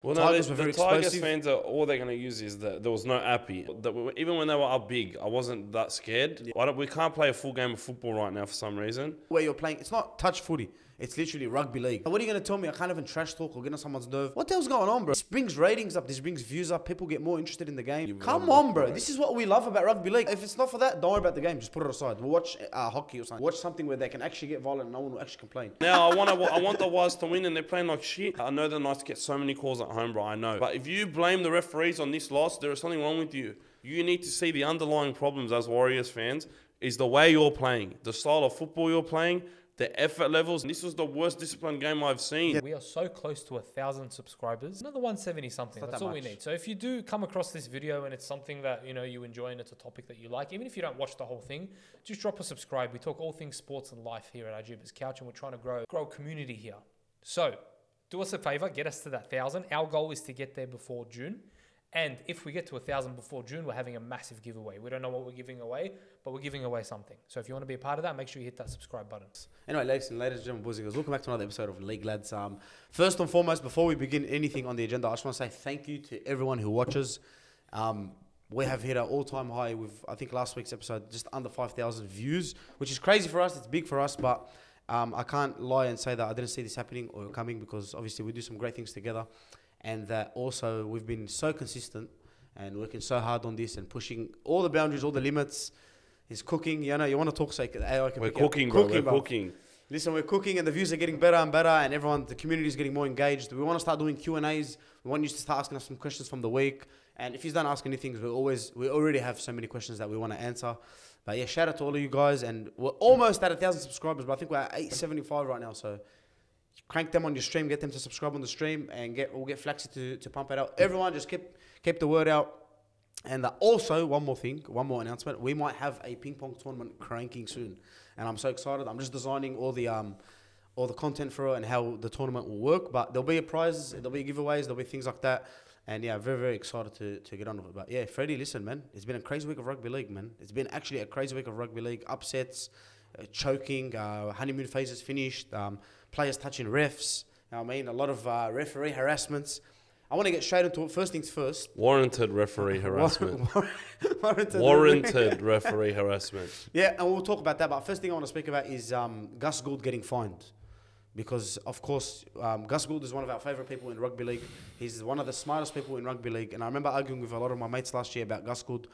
Well, no, Tigers were the very Tigers explosive. fans are all they're going to use is that there was no appy. Even when they were up big, I wasn't that scared. We can't play a full game of football right now for some reason. Where you're playing, it's not touch footy. It's literally rugby league. What are you going to tell me? I can't even trash talk or get on someone's nerve. What the hell's going on, bro? This brings ratings up. This brings views up. People get more interested in the game. Come on, bro. This is what we love about rugby league. If it's not for that, don't worry about the game. Just put it aside. We'll watch hockey or something. Watch something where they can actually get violent and no one will actually complain. Now, I want the Wise to win and they're playing like shit. I know the Knights get so many calls at home, bro. I know. But if you blame the referees on this loss, there is something wrong with you. You need to see the underlying problems as Warriors fans is the way you're playing, the style of football you're playing, the effort levels. This was the worst disciplined game I've seen. Yeah. We are so close to 1,000 subscribers. Another 170 something. That's all we need. So if you do come across this video and it's something that you enjoy and it's a topic that you like, even if you don't watch the whole thing, just drop a subscribe. We talk all things sports and life here at Ajuba's Couch, and we're trying to grow a community here. So do us a favor, get us to that 1,000. Our goal is to get there before June. And if we get to 1,000 before June, we're having a massive giveaway. We don't know what we're giving away, but we're giving away something. So if you want to be a part of that, make sure you hit that subscribe button. Anyway, ladies and gentlemen, boys and girls, welcome back to another episode of League Lads. First and foremost, before we begin anything on the agenda, I just want to say thank you to everyone who watches. We have hit our all-time high with, I think, last week's episode, just under 5,000 views, which is crazy for us. It's big for us, but I can't lie and say that I didn't see this happening or coming, because obviously we do some great things together. And that also we've been so consistent and working so hard on this and pushing all the boundaries, all the limits. Is cooking, you want to talk so AI can We're cooking, bro. We're cooking. Listen, we're cooking and the views are getting better and better, and the community is getting more engaged. We want to start doing Q&As. We want you to start asking us some questions from the week. And if you don't ask anything, we already have so many questions that we want to answer. But yeah, shout out to all of you guys. And we're almost at 1,000 subscribers, but I think we're at 875 right now. So crank them on your stream, get them to subscribe on the stream, and we'll get Flaxy to pump it out. Everyone just keep the word out. And also, one more announcement. We might have a ping pong tournament cranking soon. And I'm so excited. I'm just designing all the content for it and how the tournament will work. But there'll be a prize, there'll be giveaways, there'll be things like that. And yeah, very, very excited to get on with it. But yeah, Freddie, listen, man. It's been a crazy week of rugby league, man. It's been actually a crazy week of rugby league. Upsets, choking, honeymoon phases finished, players touching refs. A lot of referee harassments. I want to get straight into it. First things first. Warranted referee harassment. Warranted referee harassment. Yeah, and we'll talk about that. But first thing I want to speak about is Gus Gets getting fined. Because, of course, Gus Gets is one of our favourite people in rugby league. He's one of the smartest people in rugby league. And I remember arguing with a lot of my mates last year about Gus Gets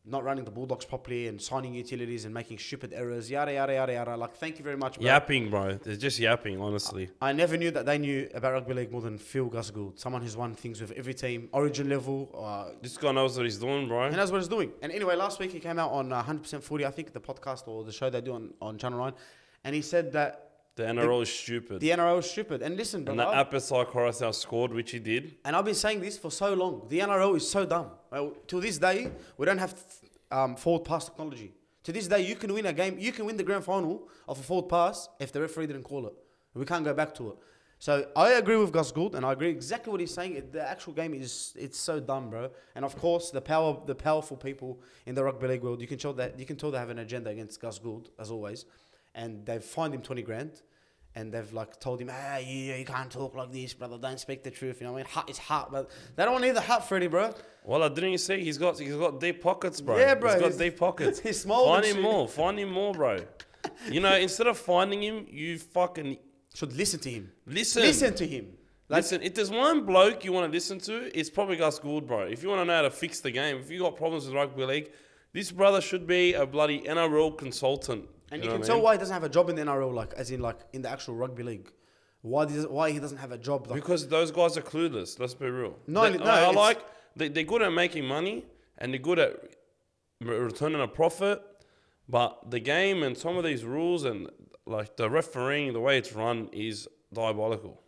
not running the Bulldogs properly and signing utilities and making stupid errors, yada, yada, yada, yada. Like, thank you very much, bro. Yapping, bro. They're just yapping, honestly. I never knew that they knew about rugby league more than Gus Gets, someone who's won things with every team, origin level. This guy knows what he's doing, bro. He knows what he's doing. And anyway, last week he came out on 100% Footy, I think, the podcast or the show they do on Channel 9, and he said that the NRL is stupid. The NRL is stupid. And listen, bro. And that Apesai Coruscant scored, which he did. And I've been saying this for so long. The NRL is so dumb. Well, till this day, we don't have forward pass technology. To this day, you can win a game. You can win the grand final of a forward pass if the referee didn't call it. We can't go back to it. So I agree with Gus Gets, and I agree exactly what he's saying. The actual game it's so dumb, bro. And of course, the powerful people in the rugby league world, you can tell they have an agenda against Gus Gets, as always. And they've fined him 20 grand. And they've told him, hey, you can't talk like this, brother. Don't speak the truth. You know what I mean? It's hot, but they don't need the hot, Freddie, bro. Well, didn't you see? He's got deep pockets, bro. Yeah, bro. He's got deep pockets. He's small. Find him more, bro. Instead of finding him, you fucking should listen to him. Listen to him. Listen, if there's one bloke you want to listen to, it's probably Gus Gets, bro. If you want to know how to fix the game, if you got problems with rugby league, this brother should be a bloody NRL consultant. And you can tell why he doesn't have a job in the NRL, as in in the actual rugby league. Why he doesn't have a job? Because those guys are clueless. Let's be real. They're good at making money and they're good at returning a profit, but the game and some of these rules and the refereeing, the way it's run is diabolical.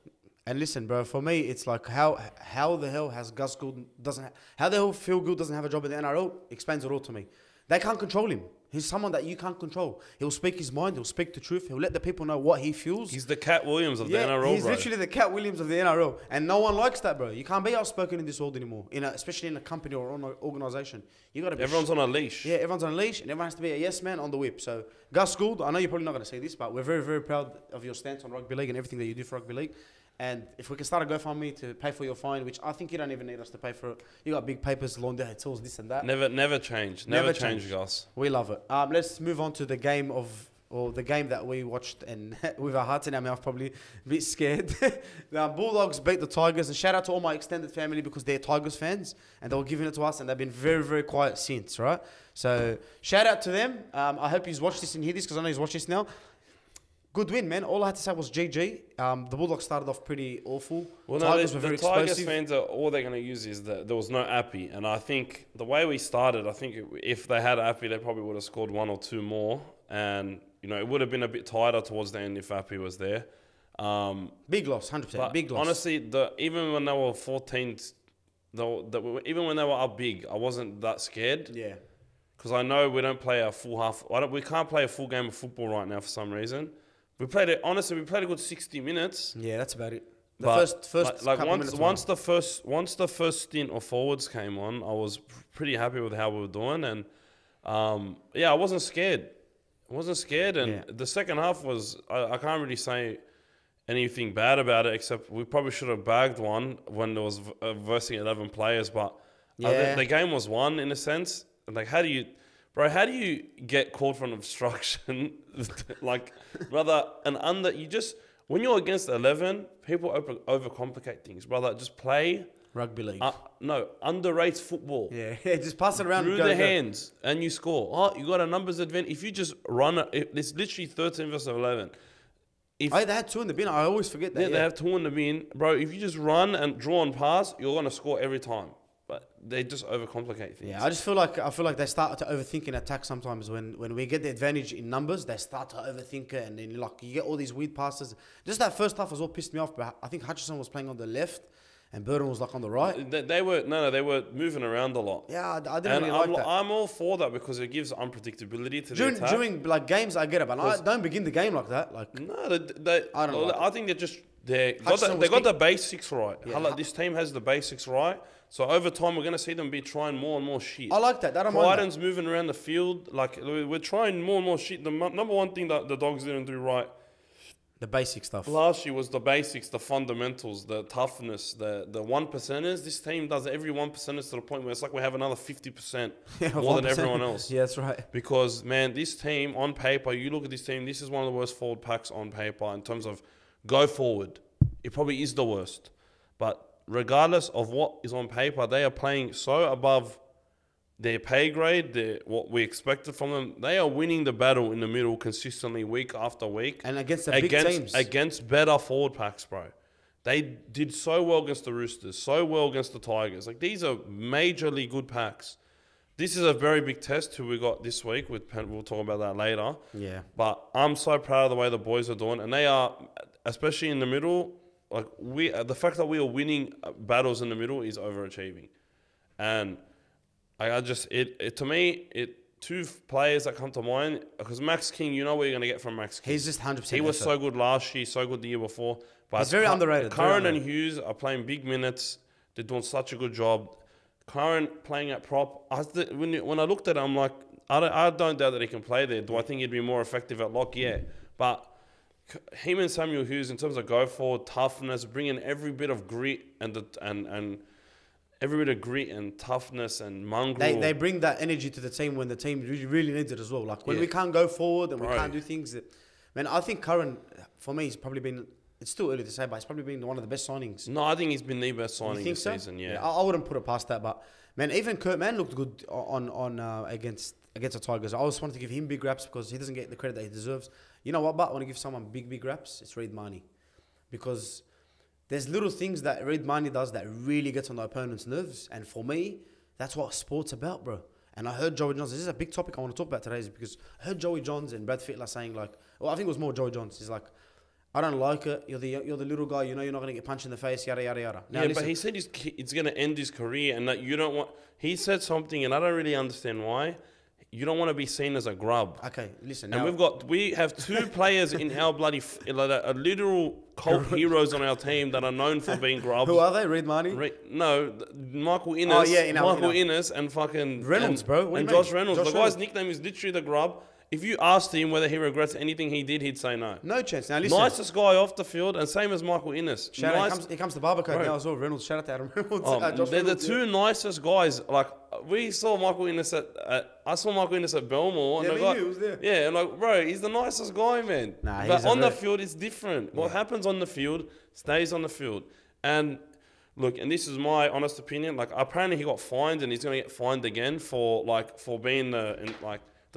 And listen, bro, for me, it's how the hell has Gus Gets how the hell Phil Gould doesn't have a job in the NRL? Explains it all to me. They can't control him. He's someone that you can't control. He'll speak his mind. He'll speak the truth. He'll let the people know what he feels. He's the Cat Williams of the NRL, he's literally the Cat Williams of the NRL. And no one likes that, bro. You can't be outspoken in this world anymore, especially in a company or an organisation. You gotta be. Everyone's on a leash. Yeah, everyone's on a leash, and everyone has to be a yes man on the whip. So, Gus Gets, I know you're probably not going to say this, but we're very, very proud of your stance on rugby league and everything that you do for rugby league. And if we can start a GoFundMe to pay for your fine, which I think you don't even need us to pay for it. You got big papers, loan the hotels, this and that. Never change. Never change, Gus. We love it. Let's move on to the game that we watched and with our hearts in our mouth, probably a bit scared. The Bulldogs beat the Tigers, and shout out to all my extended family because they're Tigers fans and they were giving it to us, and they've been very, very quiet since, right? So shout out to them. I hope he's watched this and hear this because I know he's watched this now. Good win, man. All I had to say was GG. The Bulldogs started off pretty awful. Well, Tigers no, were very the Tigers explosive. fans, all they're going to use is that there was no Appy. And I think the way we started, I think if they had Appy, they probably would have scored 1 or 2 more. And, you know, it would have been a bit tighter towards the end if Appy was there. Big loss, 100%. Big loss. Honestly, even when they were 14, even when they were up big, I wasn't that scared. Yeah. Because I know we don't play a full half. We can't play a full game of football right now for some reason. We played a good 60 minutes. Yeah, that's about it. The But first like couple minutes once the first stint of forwards came on, I was pretty happy with how we were doing, and I wasn't scared. And the second half was I can't really say anything bad about it, except we probably should have bagged one when there was versing 11 players, but the game was won in a sense. Like, how do you get called for an obstruction? Like, brother, when you're against 11, people overcomplicate things, brother. Just play rugby league. Underrates football. Yeah, just pass it around Through the hands, and you score. Oh, you got a numbers advantage. If you just run it, it's literally 13 versus 11. They had 2 in the bin. I always forget that. Yeah, they have 2 in the bin. Bro, if you just run and draw and pass, you're going to score every time. But they just overcomplicate things. Yeah, I feel like they start to overthink an attack sometimes. When we get the advantage in numbers, they start to overthink it, and then like you get all these weird passes. Just that first half was what pissed me off. But I think Hutchison was playing on the left, and Burton was like on the right. They were moving around a lot. Yeah, I didn't really like that. I'm all for that because it gives unpredictability to the attack. During like games, I get it, but I don't begin the game like that. Like I think they got the basics right. Yeah. This team has the basics right. So over time, we're going to see them be trying more and more shit. I like that. I don't mind Crichton's moving around the field. Like, we're trying more and more shit. The number one thing that the Dogs didn't do right the basic stuff last year was the basics, the fundamentals, the toughness, the 1%ers. This team does every 1%ers to the point where it's like we have another 50% more than everyone else. Yeah, that's right. Because, man, this team, on paper, you look at this team, this is one of the worst forward packs on paper in terms of go forward. It probably is the worst. But regardless of what is on paper, they are playing so above their pay grade, what we expected from them. They are winning the battle in the middle consistently week after week. And against the big teams. Against better forward packs, bro. They did so well against the Roosters, so well against the Tigers. Like, these are majorly good packs. This is a very big test who we got this week. We'll talk about that later. Yeah. But I'm so proud of the way the boys are doing. And they are, especially in the middle, like the fact that we are winning battles in the middle is overachieving. And to me, 2 players that come to mind, because Max King, you know what you're going to get from Max King. He's just 100%. He was so good last year, so good the year before. But he's very underrated. Curran and Hughes are playing big minutes. They're doing such a good job. Curran playing at prop. When I looked at him, I'm like, I don't doubt that he can play there. Do I think he'd be more effective at lock? Yeah. But him and Samuel Hughes, in terms of go forward, toughness, bringing every bit of grit and every bit of grit and toughness and mongrel. They bring that energy to the team when the team really needs it as well. Like when we can't go forward and we can't do things man, I think Curran, for me, he's probably been, it's still early to say, but he's probably been one of the best signings. No, I think he's been the best signing this season, yeah. I wouldn't put it past that, but man, even Kurt Mann looked good against the Tigers. I always wanted to give him big raps because he doesn't get the credit that he deserves. You know what, but I want to give someone big raps, it's Reid Mahoney. Because there's little things that Reid Mahoney does that really gets on the opponent's nerves. And for me, that's what sport's about, bro. And I heard Joey Johns, this is a big topic I want to talk about today, is because I heard Joey Johns and Brad Fittler saying like, well, I think it was more Joey Johns. He's like, I don't like it. You're the little guy. You know you're not going to get punched in the face, yada, yada, yada. Now, but he said it's going to end his career and that you don't want... He said something and I don't really understand why. You don't want to be seen as a grub. Okay, listen. And we have 2 players in our bloody... literal cult heroes on our team that are known for being grubs. Who are they? Reid Mahoney? No, Michael Innes. Oh, yeah, Michael Innes and fucking... Reynolds, bro. And Josh Reynolds. The guy's nickname is literally the Grub. if you asked him whether he regrets anything he did, he'd say no. No chance. Now listen. Nicest guy off the field, and same as Michael Innes. Shout out, he comes to Barbercoat now as well. Reynolds, shout out to Adam Reynolds. They're the two nicest guys. Like we saw Michael Innes I saw Michael Innes at Belmore. Yeah, and he was there. Yeah, and like, bro, he's the nicest guy, man. Nah, but on the field, it's different. What happens on the field stays on the field. And look, and this is my honest opinion. Like, apparently he got fined, and he's gonna get fined again for being the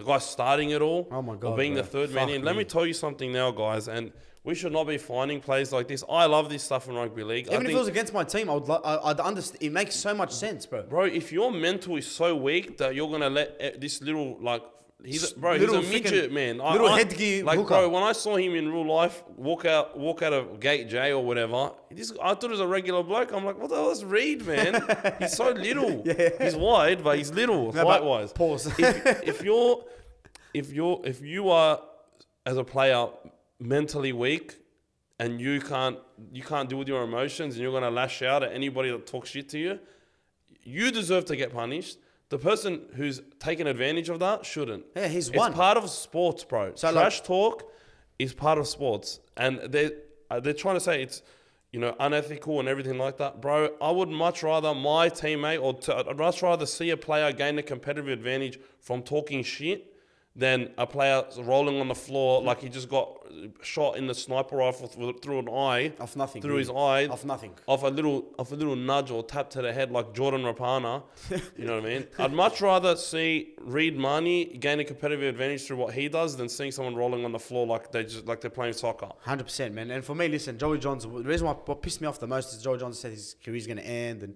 guy starting it all. Oh my God, or being bro. the third man in. Let me tell you something now, guys, and we should not be finding plays like this. I love this stuff in rugby league. Even if it was against my team, I'd understand. It makes so much sense, bro. Bro, if your mental is so weak that you're gonna let this little he's a midget, man. Little headgear hooker. Bro, when I saw him in real life walk out of Gate J or whatever, I thought it was a regular bloke. I'm like, what the hell is Reed, man? He's so little. Yeah. He's wide, but he's little, height-wise. Pause. If you are as a player mentally weak and you can't deal with your emotions and you're gonna lash out at anybody that talks shit to you, you deserve to get punished. The person who's taken advantage of that shouldn't. Yeah, it's part of sports, bro. So Trash talk is part of sports, and they're trying to say it's unethical and everything like that, bro. I would much rather my teammate I'd much rather see a player gain a competitive advantage from talking shit than a player rolling on the floor like he just got shot in the sniper rifle through an eye. Off nothing. Through his eye. Off nothing. Off a little nudge or tap to the head like Jordan Rapana. You know what I mean? I'd much rather see Reed Mahoney gain a competitive advantage through what he does than seeing someone rolling on the floor like they're playing soccer. 100%, man. And for me, listen, Joey Johns, the reason what pissed me off the most is Joey Johns said his career's going to end and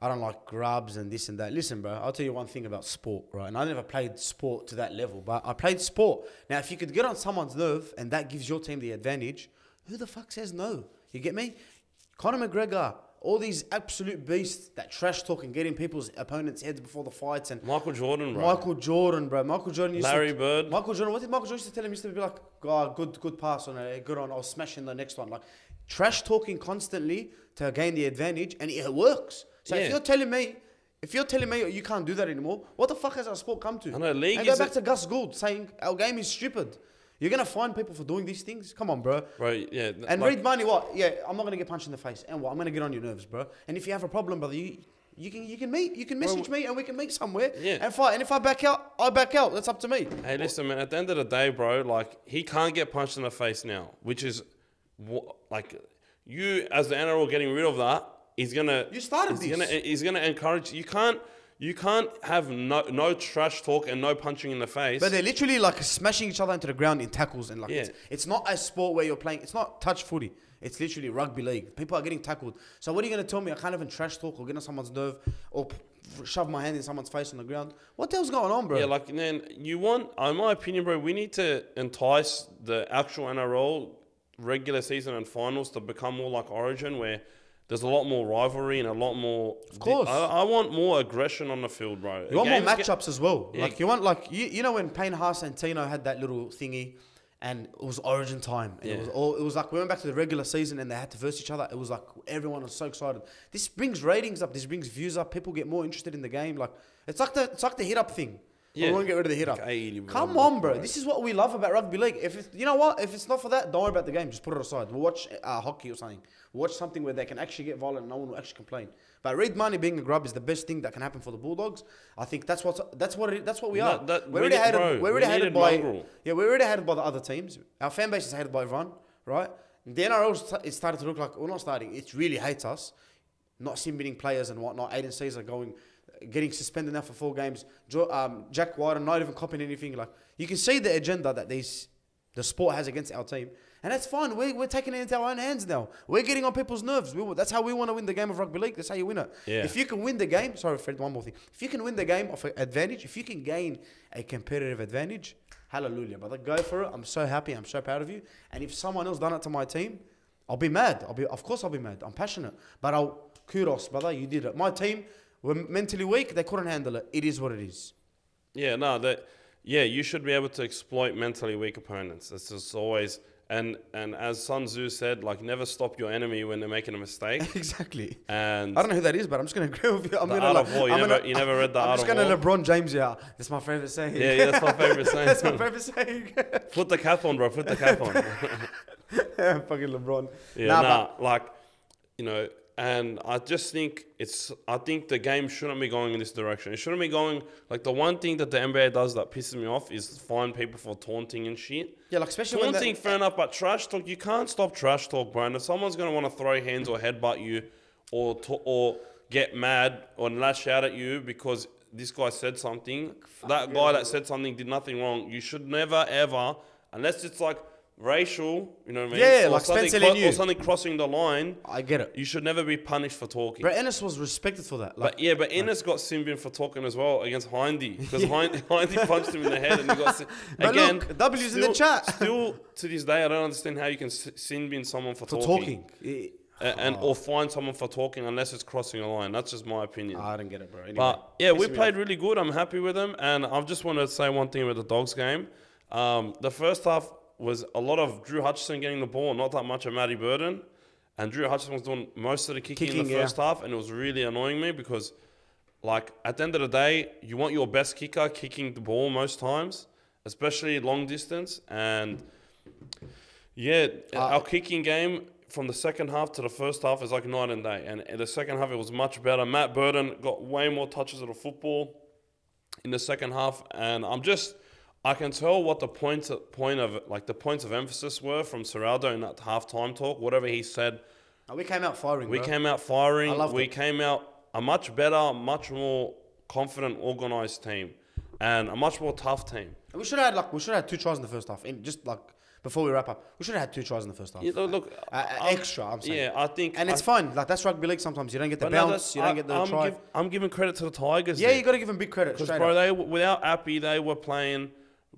I don't like grubs and this and that. Listen, bro, I'll tell you one thing about sport, right? And I never played sport to that level, but I played sport. Now, if you could get on someone's nerve and that gives your team the advantage, who the fuck says no? You get me? Conor McGregor, all these absolute beasts that trash talk and get in people's opponents' heads before the fights. And Michael Jordan, bro. Michael Jordan used Larry Bird. Michael Jordan, what did Michael Jordan used to tell him? He used to be like, oh, good pass on it, good on, I'll smash in the next one. Like, trash talking constantly to gain the advantage, and it works. So if you're telling me you can't do that anymore, what the fuck has our sport come to? I know, league and go back to Gus Gets saying our game is stupid. You're gonna find people for doing these things? Come on, bro. Right, yeah. And Reed Mahoney, what? Yeah, I'm not gonna get punched in the face. And what? I'm gonna get on your nerves, bro. And if you have a problem, brother, you can message me and we can meet somewhere and fight. And if I back out, I back out. That's up to me. Hey, listen, man. At the end of the day, bro, like he can't get punched in the face now, which is like you as the NRL getting rid of that. He's gonna encourage. You can't have no trash talk and no punching in the face. But they're literally like smashing each other into the ground in tackles and like it's not a sport where you're playing. It's not touch footy. It's literally rugby league. People are getting tackled. So what are you gonna tell me? I can't even trash talk or get on someone's nerve or shove my hand in someone's face on the ground. What the hell's going on, bro? Yeah, like then you want. In my opinion, bro, we need to entice the actual NRL regular season and finals to become more like Origin, where there's a lot more rivalry and a lot more. Of course. I want more aggression on the field, bro. You want more matchups as well. Yeah. Like you want you know when Payne Haas and Tino had that little thingy, and it was Origin time. And it was like we went back to the regular season and they had to verse each other. It was like everyone was so excited. This brings ratings up. This brings views up. People get more interested in the game. Like it's like the hit up thing. Yeah. We want to get rid of the hit up. Come on, bro. This is what we love about rugby league. You know what? If it's not for that, don't worry about the game. Just put it aside. We'll watch hockey or something. We'll watch something where they can actually get violent and no one will actually complain. But Reed Mahoney being a grub is the best thing that can happen for the Bulldogs. I think that's what we are. We're already hated by the other teams. Our fan base is hated by everyone, right? The NRL is starting to look like we're not starting. It really hates us. Not submitting players and whatnot. Aiden Caesar getting suspended now for 4 games. Jack White not even copying anything. Like you can see the agenda that the sport has against our team, and that's fine. We're taking it into our own hands now. We're getting on people's nerves. That's how we want to win the game of rugby league. That's how you win it. Yeah. If you can win the game, sorry, Fred, one more thing. If you can win the game of advantage, if you can gain a competitive advantage, hallelujah, brother. Go for it. I'm so happy. I'm so proud of you. And if someone else done it to my team, I'll be mad. Of course I'll be mad. I'm passionate, but kudos, brother. You did it. My team were mentally weak. They couldn't handle it. It is what it is. Yeah, no, you should be able to exploit mentally weak opponents. It's just always, And as Sun Tzu said, like, never stop your enemy when they're making a mistake. Exactly. And I don't know who that is, but I'm just gonna agree with you. I'm the gonna Art like, of War. You never read the I'm Art just of gonna War? LeBron James out. That's my favorite saying. Yeah, that's my favorite saying. That's my favorite saying. Put the cap on, bro. Put the cap on. Fucking LeBron. Yeah, like, you know, and I just think I think the game shouldn't be going in this direction. It shouldn't be going, like, the one thing that the NBA does that pisses me off is fine people for taunting and shit. Yeah, like especially when Taunting, fair enough, but trash talk, you can't stop trash talk, bro. And if someone's going to want to throw hands or headbutt you or get mad or lash out at you because this guy said something, that guy that said something did nothing wrong, you should never, ever, unless it's like racial, you know what I mean? Yeah, or like something, Spencer or something crossing the line. I get it. You should never be punished for talking. But Ennis was respected for that. Like, But Ennis got sin for talking as well against Hindy because Hindy punched him in the head and he got sin. But Again, look, W's in the chat. Still to this day, I don't understand how you can sin bin someone for talking. Or fine someone for talking unless it's crossing a line. That's just my opinion. I don't get it, bro. Anyway, But yeah, we played really good. I'm happy with them, and I just want to say one thing about the Dogs game. The first half was a lot of Drew Hutchison getting the ball, not that much of Matty Burton. And Drew Hutchison was doing most of the kicking in the first half, and it was really annoying me because, like, at the end of the day, you want your best kicker kicking the ball most times, especially long distance. And yeah, our kicking game from the second half to the first half is like night and day. And in the second half, it was much better. Matt Burton got way more touches of the football in the second half, and I can tell what the points of emphasis were from Serraldo in that halftime talk. Whatever he said, we came out firing. we came out firing. I loved We it. came out a much better, much more confident, organised team, and a much more tough team. We should have had 2 tries in the first half. Just like before we wrap up, we should have had 2 tries in the first half. You know, look, extra. I'm saying. yeah, I think, And it's fine. Like that's rugby league. Sometimes you don't get the bounce. You don't get the try. I'm giving credit to the Tigers. Yeah, you got to give them big credit. because Straight bro, up. without Appy, they were playing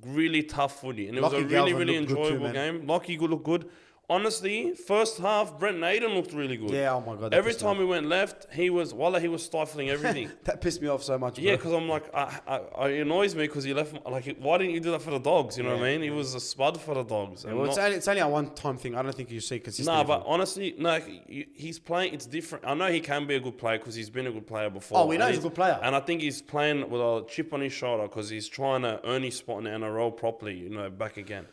really tough footy, and it was Lockie a really, Galvin really looked good too, enjoyable man. game. Lockie looked good. Honestly, first half, Brent Naden looked really good. Yeah, oh my God. that Every pissed me time we went left, he was stifling everything. off. That pissed me off so much. Yeah, bro. because I'm like, it annoys me because he left. Like, why didn't you do that for the Dogs? You know what I mean? He was a spud for the Dogs. Yeah, and well, not- it's only a one-time thing. I don't think you see consistently. Nah, but honestly, no, he's playing. It's different. I know he can be a good player because he's been a good player before. Oh, we know And he's a good player. and I think he's playing with a chip on his shoulder because he's trying to earn his spot in the NRL properly. You know, back again.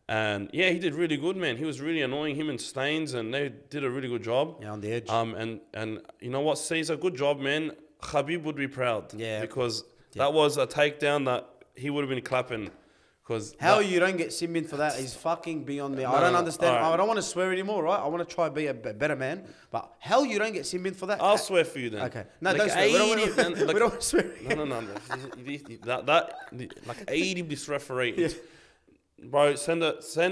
And yeah, he did really good, man. He was really annoying him and Staines, and they did a really good job. Yeah, on the edge. And you know what? Caesar, good job, man. Khabib would be proud. Yeah. Because that was a takedown that he would have been clapping. Because How you don't get Simbin for that is fucking beyond me. I don't understand. alright. I don't want to swear anymore, right? I want to try to be a better man. But hell, you don't get Simbin for that. I'll swear for you then. Okay. No, Like don't swear. We don't 80 want to swear. No. Like 80 this referee. Bro, send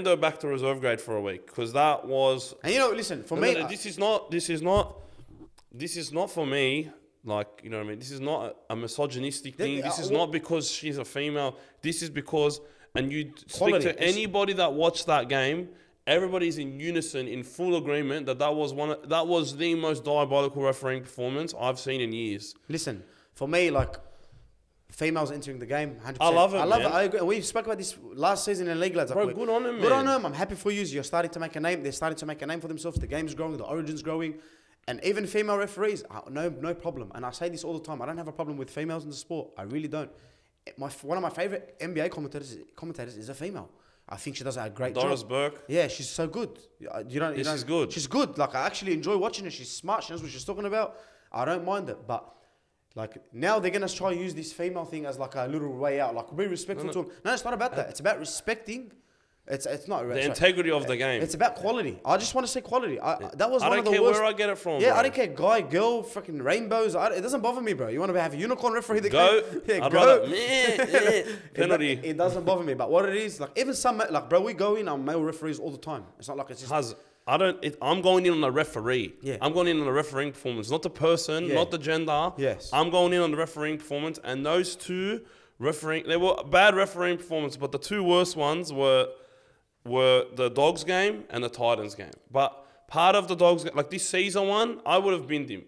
her back to reserve grade for a week because that was. And you know, listen, for me, This is not for me. Like, you know what I mean? This is not a misogynistic thing. This is not because she's a female. This is because, and you speak Quality. to anybody that watched that game, everybody's in unison, in full agreement that that was the most diabolical refereeing performance I've seen in years. listen, for me, like, females entering the game, 100%. I love it, I love man. it. I agree. We spoke about this last season in League, lads. Bro, Like, good on them, Good man. on them. I'm happy for you. You're starting to make a name. They're starting to make a name for themselves. The game's growing. The origin's growing. And even female referees, no problem. And I say this all the time. I don't have a problem with females in the sport. I really don't. One of my favorite NBA commentators is a female. I think she does a great Doris job. Burke. Yeah, she's so good. She's good. She's good. Like, I actually enjoy watching her. She's smart. She knows what she's talking about. I don't mind it. But like, now they're gonna try to use this female thing as like a little way out. Like, be respectful to them. No, it's not about that. It's about respecting. It's not The integrity of the game. It's about quality. I just want to say quality. That was I one don't of the care worst. where I get it from. Yeah, bro. I don't care. Guy, girl, freaking rainbows. It doesn't bother me, bro. You want to have a unicorn referee? The Go. game? Yeah, I'd go. rather penalty. It doesn't bother me. But what it is, like, even some, like, bro, we go in on male referees all the time. It's not like it's just. I'm going in on the referee. Yeah. I'm going in on the refereeing performance, not the person, Yeah. not the gender. Yes. I'm going in on the refereeing performance, and those two they were bad refereeing performance, but the two worst ones were the Dogs game and the Titans game. But part of the Dogs game, like this season one, I would have binned him.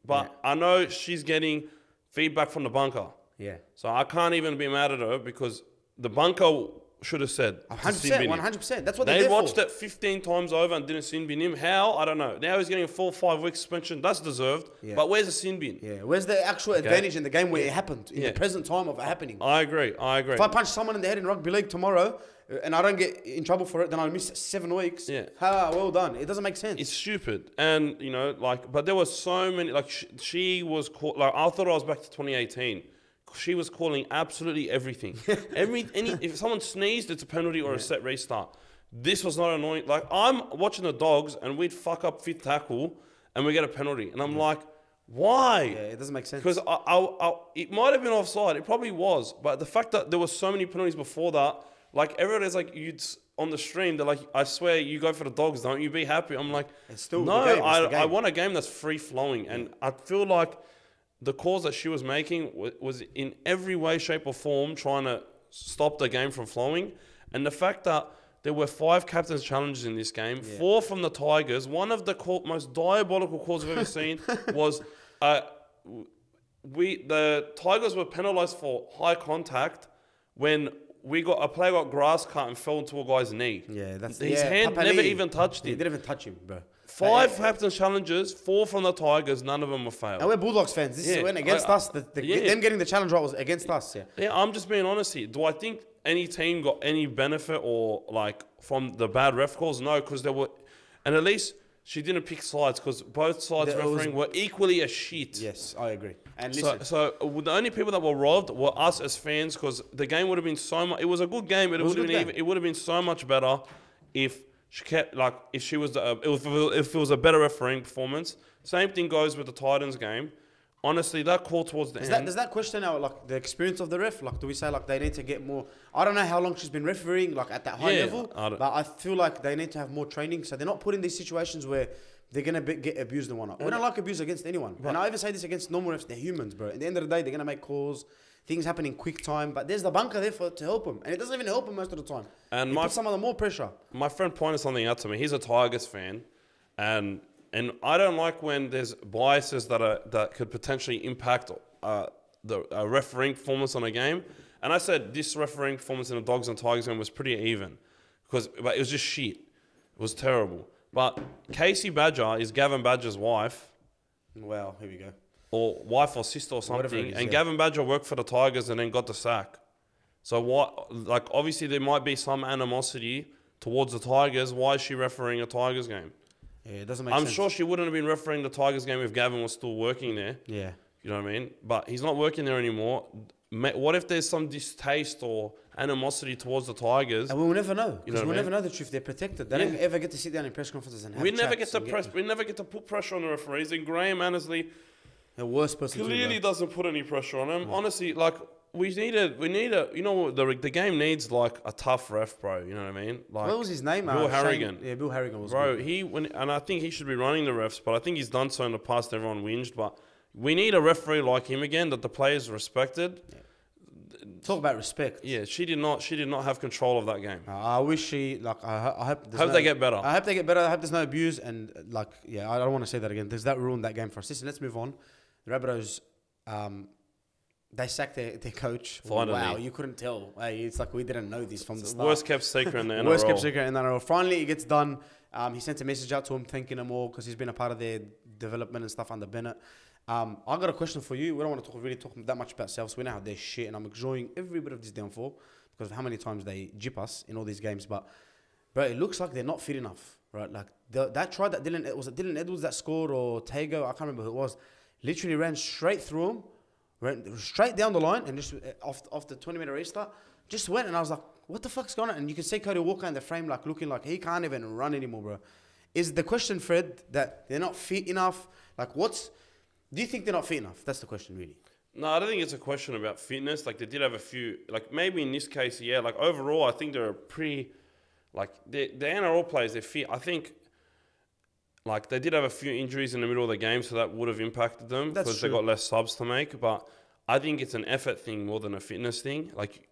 But I know she's getting feedback from the bunker. Yeah. So I can't even be mad at her because the bunker should have said. 100%, 100%. That's what They they're watched for. it 15 times over and didn't sin bin him. How? I don't know. Now he's getting a 4 or 5 week suspension. That's deserved. Yeah. But where's the sin bin? Yeah, where's the actual advantage in the game where it happened, in Yeah. the present time of it happening? I agree. If I punch someone in the head in rugby league tomorrow and I don't get in trouble for it, then I'll miss 7 weeks. Yeah. Well done. It doesn't make sense. It's stupid. And, you know, like, but there were so many, like, she was caught, like, I thought I was back to 2018. She was calling absolutely everything. If someone sneezed, it's a penalty or a set restart. This was not annoying. Like, I'm watching the Dogs and we'd fuck up fifth tackle and we get a penalty. And I'm like, why? Yeah, it doesn't make sense. Because it might have been offside. It probably was. But the fact that there were so many penalties before that, like, everybody's like, on the stream, they're like, I swear, you go for the Dogs, don't you? Be happy. I'm like, it's still no, the game. It's the game. I want a game that's free-flowing. And I feel like the calls that she was making was in every way, shape, or form trying to stop the game from flowing. And the fact that there were 5 captain's challenges in this game, 4 from the Tigers. One of the most diabolical calls I've ever seen was the Tigers were penalised for high contact when a player got grass cut and fell into a guy's knee. Yeah, that's his hand never even touched He it. didn't even touch him, bro. 5 captain's challenges, 4 from the Tigers, none of them were failed. And we're Bulldogs fans. This went against us. Them getting the challenge right was against us. Yeah, I'm just being honest here. Do I think any team got any benefit or like from the bad ref calls? No, because there were, and at least she didn't pick sides because both sides refereeing were equally as shit. Yes, I agree. And listen, so the only people that were robbed were us as fans because the game would have been so much. It was a good game, but it would have been so much better if she kept if it was a better refereeing performance. Same thing goes with the Titans game. Honestly, that call towards the end. Does that question now, like the experience of the ref? Like, do we say like they need to get more? I don't know how long she's been refereeing, like at that high level, but I feel like they need to have more training, so they're not put in these situations where they're gonna get abused and whatnot. We don't like abuse against anyone, and I even say this against normal refs. They're humans, bro. At the end of the day, they're gonna make calls. Things happen in quick time, but there's the bunker there to help them, and it doesn't even help them most of the time. And it puts some of them more pressure. My friend pointed something out to me. He's a Tigers fan, and I don't like when there's biases that could potentially impact the refereeing performance on a game. And I said this refereeing performance in the Dogs and Tigers game was pretty even, but it was just shit. It was terrible. But Casey Badger is Gavin Badger's wife. Well, here we go. Or wife or sister or something. Gavin Badger worked for the Tigers and then got the sack. So what? Like, obviously there might be some animosity towards the Tigers. Why is she refereeing a Tigers game? Yeah, it doesn't make sense. I'm sure she wouldn't have been refereeing the Tigers game if Gavin was still working there. Yeah. You know what I mean? But he's not working there anymore. What if there's some distaste or animosity towards the Tigers? And we'll never know. Because we'll never know the truth. They're protected. They don't ever get to sit down in press conferences and have We never get to put pressure on the referees. And Graham, honestly, the worst person clearly doesn't put any pressure on him. Honestly, like, we need a, you know, the game needs like a tough ref, bro. You know what I mean? Like, what was his name? Bill Harrigan. Yeah, Bill Harrigan was bro. Good. And I think he should be running the refs, but I think he's done so in the past. Everyone whinged, but we need a referee like him again that the players respected. Yeah. Talk about respect. Yeah, she did not have control of that game. I wish she I hope they get better. I hope they get better. I hope there's no abuse and I don't want to say that again. That ruined that game for us. Listen, let's move on. The Rabbitohs, they sacked their coach. Finally. Wow, you couldn't tell. Hey, it's like we didn't know this from the start. Worst kept secret in the NRL. Worst kept secret in the NRL. Finally, it gets done. He sent a message out to him thanking them all because he's been a part of their development and stuff under Bennett. I got a question for you. We don't want to really talk that much about ourselves. We know how they're shit, and I'm enjoying every bit of this downfall because of how many times they jip us in all these games. But, bro, it looks like they're not fit enough, right? Like that try that Dylan Edwards that scored or Tago, I can't remember who it was. Literally ran straight through him, ran straight down the line, and just off the 20-meter restart, just went. And I was like, what the fuck's going on? And you can see Cody Walker in the frame, like looking like he can't even run anymore, bro. Is the question, Fred, that they're not fit enough? Like, do you think they're not fit enough? That's the question, really. No, I don't think it's a question about fitness. Like, they did have a few, like, maybe in this case, yeah. Like, overall, I think they're pretty, like, the NRL players, they're fit. I think, like, they did have a few injuries in the middle of the game, so that would have impacted them because they got less subs to make. But I think it's an effort thing more than a fitness thing. Like,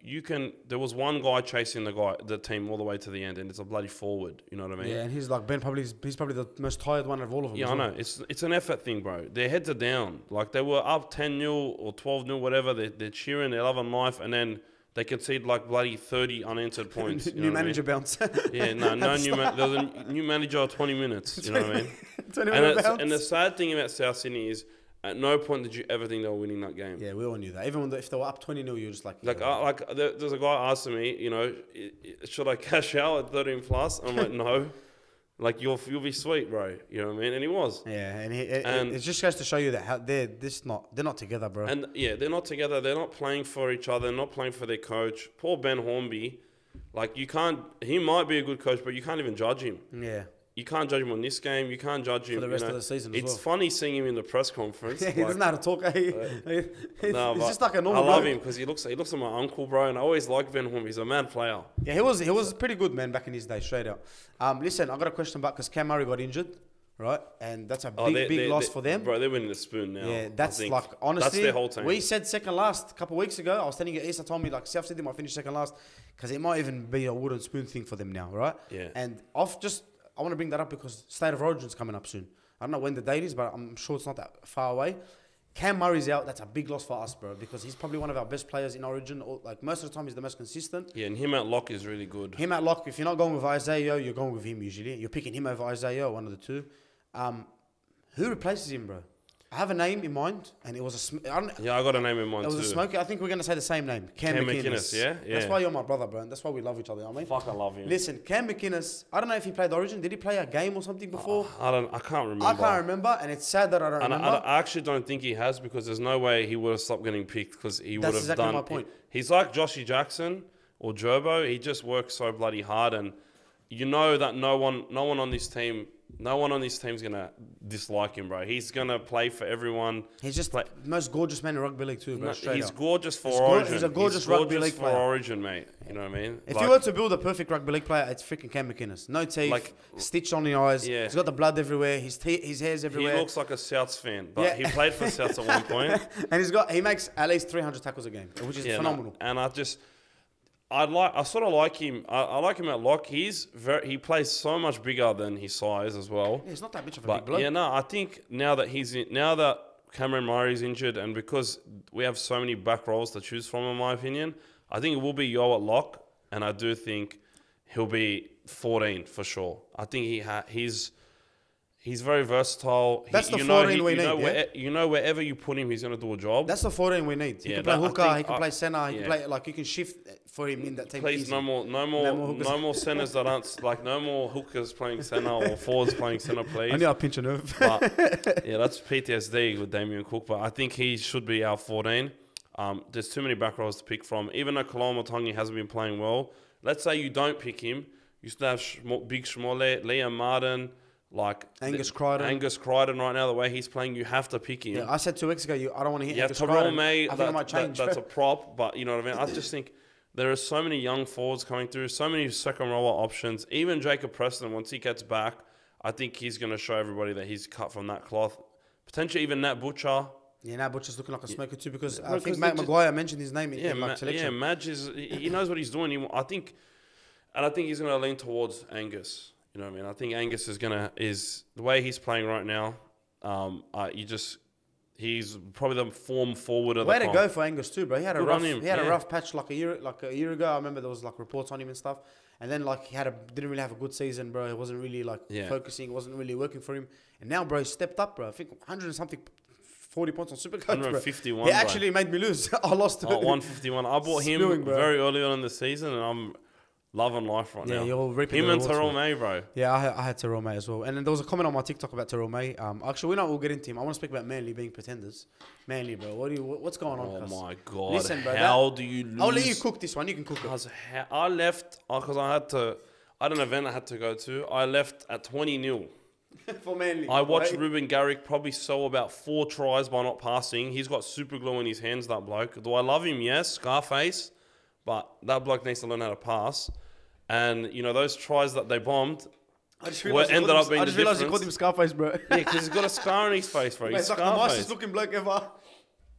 there was one guy chasing the team all the way to the end, and it's a bloody forward. You know what I mean? Yeah, and he's like he's probably the most tired one of all of them. Yeah, I know. It's an effort thing, bro. Their heads are down. Like, they were up 10-0 or 12-0, whatever. They're cheering, they're loving life, and then they concede like bloody 30 unanswered points. You New know what I mean? manager bounce. Yeah, no new there was a new manager of 20 minutes. You know what I mean? 20 minute bounce. And the sad thing about South Sydney is, at no point did you ever think they were winning that game. Yeah, we all knew that. Even if they were up 20-0, you were just like... There's a guy asking me, you know, should I cash out at 13 plus? I'm like, no. Like, you'll be sweet, bro. You know what I mean? And he was. Yeah, and it just goes to show you that they're not together, bro. And yeah, they're not together. They're not playing for each other. They're not playing for their coach. Poor Ben Hornby. Like, he might be a good coach, but you can't even judge him. Yeah. You can't judge him on this game. You can't judge him for the rest of the season. It's funny seeing him in the press conference. Yeah, he doesn't know how to talk. He's just like a normal. I love him because he looks like my uncle, bro. And I always like Ben Hornby. He's a mad player. Yeah, he was pretty good, man, back in his day, straight out. Listen, I got a question back because Cam Murray got injured, right? And that's a big loss for them. Bro, they're winning the spoon now. Yeah, that's like, honestly, that's their whole team. We said second last a couple of weeks ago. I was telling you, Issa told me like South Sydney might finish second last because it might even be a wooden spoon thing for them now, right? Yeah. And I want to bring that up because State of Origin's coming up soon. I don't know when the date is, but I'm sure it's not that far away. Cam Murray's out. That's a big loss for us, bro, because he's probably one of our best players in Origin. Like, most of the time, he's the most consistent. Yeah, and him at lock is really good. Him at lock, if you're not going with Isaiah, you're going with him usually. You're picking him over Isaiah, one of the two. Who replaces him, bro? I have a name in mind, and it was I got a name in mind too. It was a smoker. I think we're going to say the same name. Cam McInnes. Yeah? That's why you're my brother, bro. And that's why we love each other, you know what I mean? Fuck, I love him. Listen, Cam McInnes, I don't know if he played Origin. Did he play a game or something before? I can't remember. I can't remember, and it's sad that I don't remember. I actually don't think he has, because there's no way he would have stopped getting picked, because he would have That's exactly done... my point. He's like Joshy Jackson or Gerbo. He just works so bloody hard, and you know that no one on this team... No one on this team's going to dislike him, bro. He's going to play for everyone. He's just the most gorgeous man in rugby league too, bro. He's gorgeous for Origin. He's a gorgeous rugby league player. for Origin, mate. You know what I mean? If you were to build a perfect rugby league player, it's freaking Cam McInnes. No teeth, stitched on the eyes. Yeah. He's got the blood everywhere. His hair's everywhere. He looks like a Souths fan, but he played for Souths at one point. And he makes at least 300 tackles a game, which is phenomenal. I sort of like him. I like him at lock. He plays so much bigger than his size as well. Yeah, he's not that much of a big bloke. Yeah, no. I think now that Cameron Murray's injured, and because we have so many back rows to choose from, in my opinion, I think it will be Yo at lock, and I do think he'll be 14 for sure. I think he's very versatile. That's the 14 we need. You know, wherever you put him, he's going to do a job. That's the 14 we need. He can play hooker. He can play centre. He can play you can shift for him in that team. Please, no more centers that aren't no more hookers playing centre or forwards playing centre. Please. I need a pinch of nerve. Yeah, that's PTSD with Damien Cook, but I think he should be our 14. There's too many back rows to pick from. Even though Kalama Tongi hasn't been playing well, let's say you don't pick him, you still have Big Schmolle, Liam Martin. Like Angus Crichton right now, the way he's playing, you have to pick him. Yeah, I said 2 weeks ago, I don't want to hit Angus Tyrell Crichton. May, I think I might change. That's a prop, but you know what I mean? I just think there are so many young forwards coming through, so many second rower options. Even Jacob Preston, once he gets back, I think he's going to show everybody that he's cut from that cloth. Potentially even Nat Butcher. Yeah, Nat Butcher's looking like a smoker too, because I think Matt Maguire mentioned his name in selection. Yeah, Madge he knows what he's doing. I think he's going to lean towards Angus. You know what I mean? I think Angus is the way he's playing right now. He's probably the form forward of the way to go for Angus too, bro. He had a rough patch like a year ago. I remember there was like reports on him and stuff. And then like didn't really have a good season, bro. He wasn't really focusing. It wasn't really working for him. And now, bro, he stepped up, bro. I think 100 and something. 40 points on Supercoach, 151. He actually made me lose. I lost. 151. I bought him very early on in the season, and I'm loving life right now. Yeah, you're reaping him and Tyrell May, bro. Yeah, I had Tyrell May as well. And then there was a comment on my TikTok about Tyrell May. Actually, we'll get into him. I want to speak about Manly being pretenders. Manly, bro. What's going on? Oh my god! Listen, bro. How do you lose? I'll let you cook this one. You can cook it. I left because I had an event I had to go to. I left at 20-0. For Manly. I watched Ruben Garrick probably sell about 4 tries by not passing. He's got super glue in his hands, that bloke. Do I love him? Yes, Scarface. But that bloke needs to learn how to pass. And, you know, those tries that they bombed I just realised you called him Scarface, bro. Yeah, because he's got a scar on his face, bro. He's like the nicest looking bloke ever.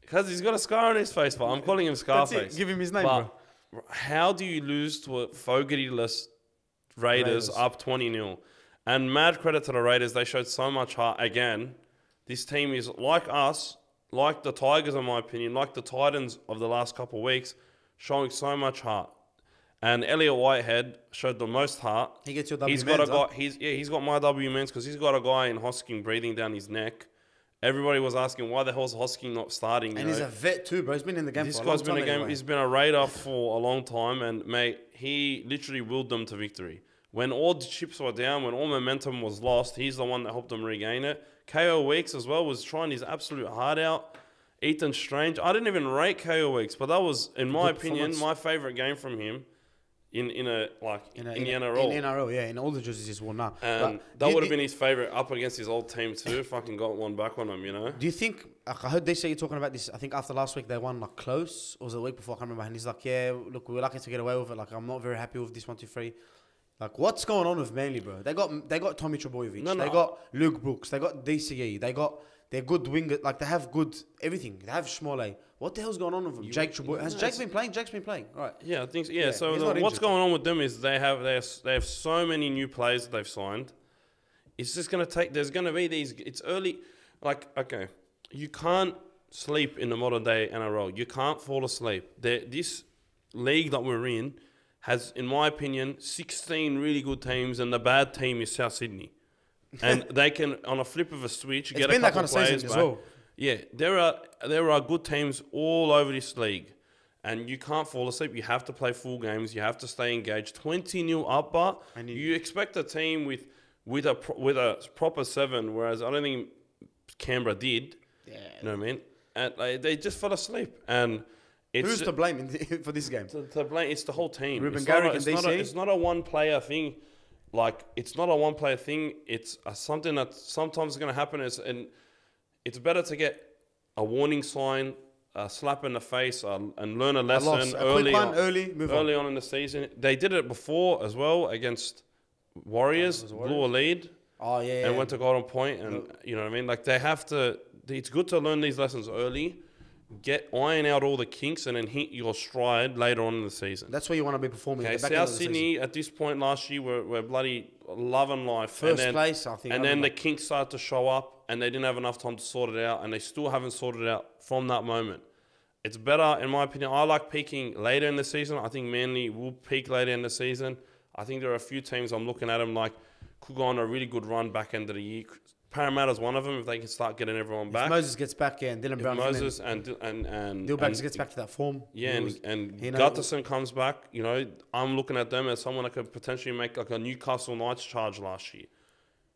Because he's got a scar on his face, but I'm calling him Scarface. That's it. Give him his name, bro. How do you lose to a Fogarty-less Raiders up 20-0? And mad credit to the Raiders. They showed so much heart. Again, this team is like us, like the Tigers, in my opinion, like the Titans of the last couple of weeks. showing so much heart. And Elliot Whitehead showed the most heart. He gets your W He's men's, got a guy. He's got my W men's because he's got a guy in Hosking breathing down his neck. Everybody was asking why the hell's Hosking not starting. And he's a vet too, bro. He's been in the game This for a long guy's been time a game. anyway. He's been a Raider for a long time, and mate, he literally willed them to victory. When all the chips were down, when all momentum was lost, he's the one that helped them regain it. KO Weeks as well was trying his absolute heart out. Ethan Strange, I didn't even rate KO Weeks, but that was, in my opinion, my favorite game from him. In the NRL. In NRL, yeah, in all the jerseys he's worn now. And that would have been his favourite up against his old team too. Fucking got one back on him, you know. Do you think, I heard they say you're talking about this, I think after last week they won like close, or was it the week before, I can't remember, and he's like, yeah, look, we were lucky to get away with it, like I'm not very happy with this 1, 2, 3. Like what's going on with Manly, bro? They got Tommy Trbojevic, they got Luke Brooks, they got DCE, they're good winger, like they have good everything. They have Suaali. What the hell's going on with them? Jake Trbojevic, has Jake been playing? Jake's been playing, all right. Yeah, I think so. Yeah, so what's going on with them is they have so many new players that they've signed. It's just going to take, there's going to be these, it's early, like, okay, you can't sleep in the modern day NRL. You can't fall asleep. This league that we're in has, in my opinion, 16 really good teams, and the bad team is South Sydney. And they can, on a flip of a switch, get a couple of players back. As well. Yeah, there are good teams all over this league, and you can't fall asleep. You have to play full games. You have to stay engaged. 20-0 up, but you expect a team with a proper 7, whereas I don't think Canberra did. Yeah, you know what I mean? And they just fell asleep. And who's to blame for this game? To blame, it's the whole team. Ruben Garrick and DC. It's not a one-player thing. Like, it's not a one-player thing. It's something that sometimes is going to happen. And it's better to get a warning sign, a slap in the face, and learn a lesson early on in the season. They did it before as well against Warriors, blew a lead. Oh, yeah. And went to Golden Point, and you know what I mean? Like, they have to, it's good to learn these lessons early, iron out all the kinks, and then hit your stride later on in the season. That's where you want to be performing. Okay, South Sydney at this point last year were bloody loving life. First place, I think. And then the kinks started to show up, and they didn't have enough time to sort it out, and they still haven't sorted it out from that moment. It's better, in my opinion. I like peaking later in the season. I think Manly will peak later in the season. I think there are a few teams I'm looking at them like could go on a really good run back end of the year. Parramatta's one of them if they can start getting everyone back. If Moses gets back, and Dylan Brown. Moses and Dilbach gets back to that form. Yeah, and Gutterson comes back. You know, I'm looking at them as someone that could potentially make like a Newcastle Knights charge last year,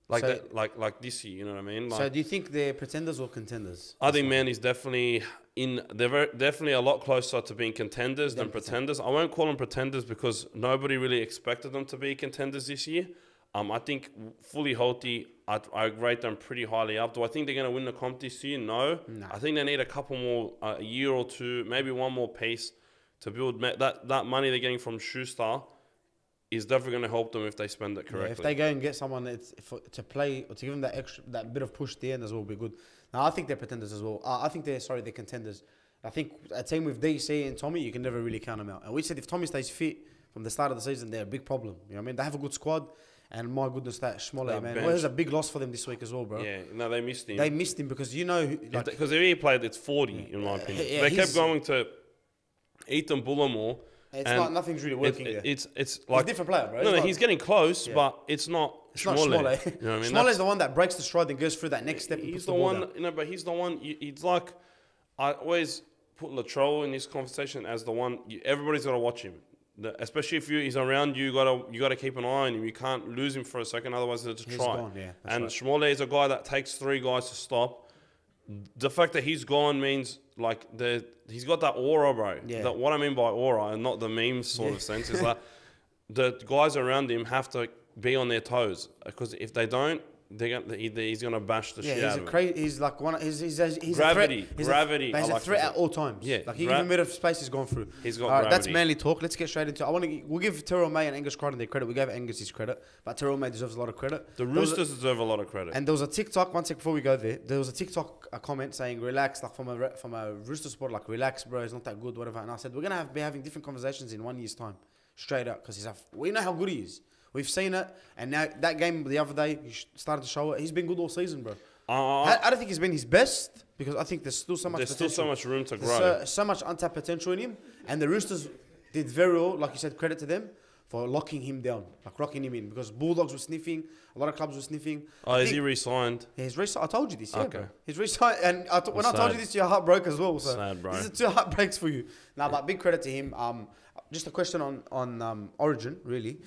like this year. You know what I mean? Like, so do you think they're pretenders or contenders? I think Manly's definitely they're definitely a lot closer to being contenders than pretenders. I won't call them pretenders because nobody really expected them to be contenders this year. I think fully healthy, I rate them pretty highly up. Do I think they're going to win the comp this year? No. I think they need a couple more, a year or two, maybe one more piece to build. That money they're getting from Schuster is definitely going to help them if they spend it correctly. Yeah, if they go and get someone to play or to give them that bit of push at the end as well, will be good. Now, I think they're pretenders as well. I think they're contenders. I think a team with DC and Tommy, you can never really count them out. And we said if Tommy stays fit from the start of the season, they're a big problem. You know what I mean? They have a good squad. And my goodness, that Schmolle, man. Well, there's a big loss for them this week as well, bro. Yeah, no, they missed him. They missed him because, you know... Because if he played, it's 40, in my opinion. They kept going to Ethan Bullimore. It's not, nothing's really working there. It's like... He's a different player, bro. No, he's getting close, but it's not Schmolle. You know what I mean? Schmolle's the one that breaks the stride and goes through that next step. He's the one, but he's the one... It's like... I always put Latrell in this conversation as the one... Everybody's got to watch him. Especially if he's around you, you gotta keep an eye on him. You can't lose him for a second, otherwise it's a try. Gone, yeah, and right. Schmolle is a guy that takes 3 guys to stop. The fact that he's gone means like he's got that aura, bro. Yeah. What I mean by aura, and not the meme sort of sense, is that the guys around him have to be on their toes because if they don't, he's gonna bash the shit out of him. He's like one. He's gravity. He's a threat at all times. Yeah, like even bit of space he's gone through. He's got gravity. That's Manly talk. Let's get straight into it. We'll give Terrell May and Angus Crichton their credit. We gave Angus his credit, but Terrell May deserves a lot of credit. The Roosters deserve a lot of credit. And there was a TikTok. One sec before we go there, there was a TikTok comment saying relax, like from a Rooster supporter, like relax, bro. It's not that good, whatever. And I said we're gonna be having different conversations in 1 year's time, straight up, because we know how good he is. We've seen it, and now that game the other day, he started to show it. He's been good all season, bro. I don't think he's been his best because I think there's still so much There's potential. still so much room to There's grow. so much untapped potential in him. And the Roosters did very well, like you said, credit to them for locking him down, like locking him in. Because Bulldogs were sniffing, a lot of clubs were sniffing. Oh, is he re-signed? Yeah, he's re-signed. I told you this, yeah, Okay. bro. He's re-signed. And when I told you this, your heart broke as well. So Sad, bro. These are 2 heartbreaks for you. Nah, but big credit to him. Just a question on Origin, really.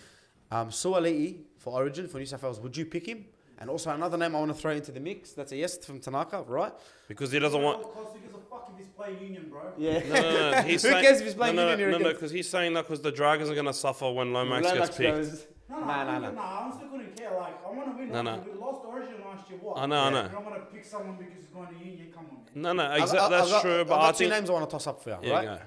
Suaali for Origin, for New South Wales, would you pick him? And also another name I want to throw into the mix. That's a yes from Tanaka, right? Because he doesn't want... Who gives a fuck if he's playing Union, bro? Yeah. No. He's Who saying, cares if he's playing Union or No, against? because he's saying that because the Dragons are going to suffer when Lomax gets picked. No, Nah. I honestly couldn't care. Like, I want to win. No. We lost Origin last year. What? I know. And I'm gonna pick someone because he's going to Union. Come on, man. No, exactly. That's true. But I've I got 2 think... names I want to toss up for you, Yeah, right? go.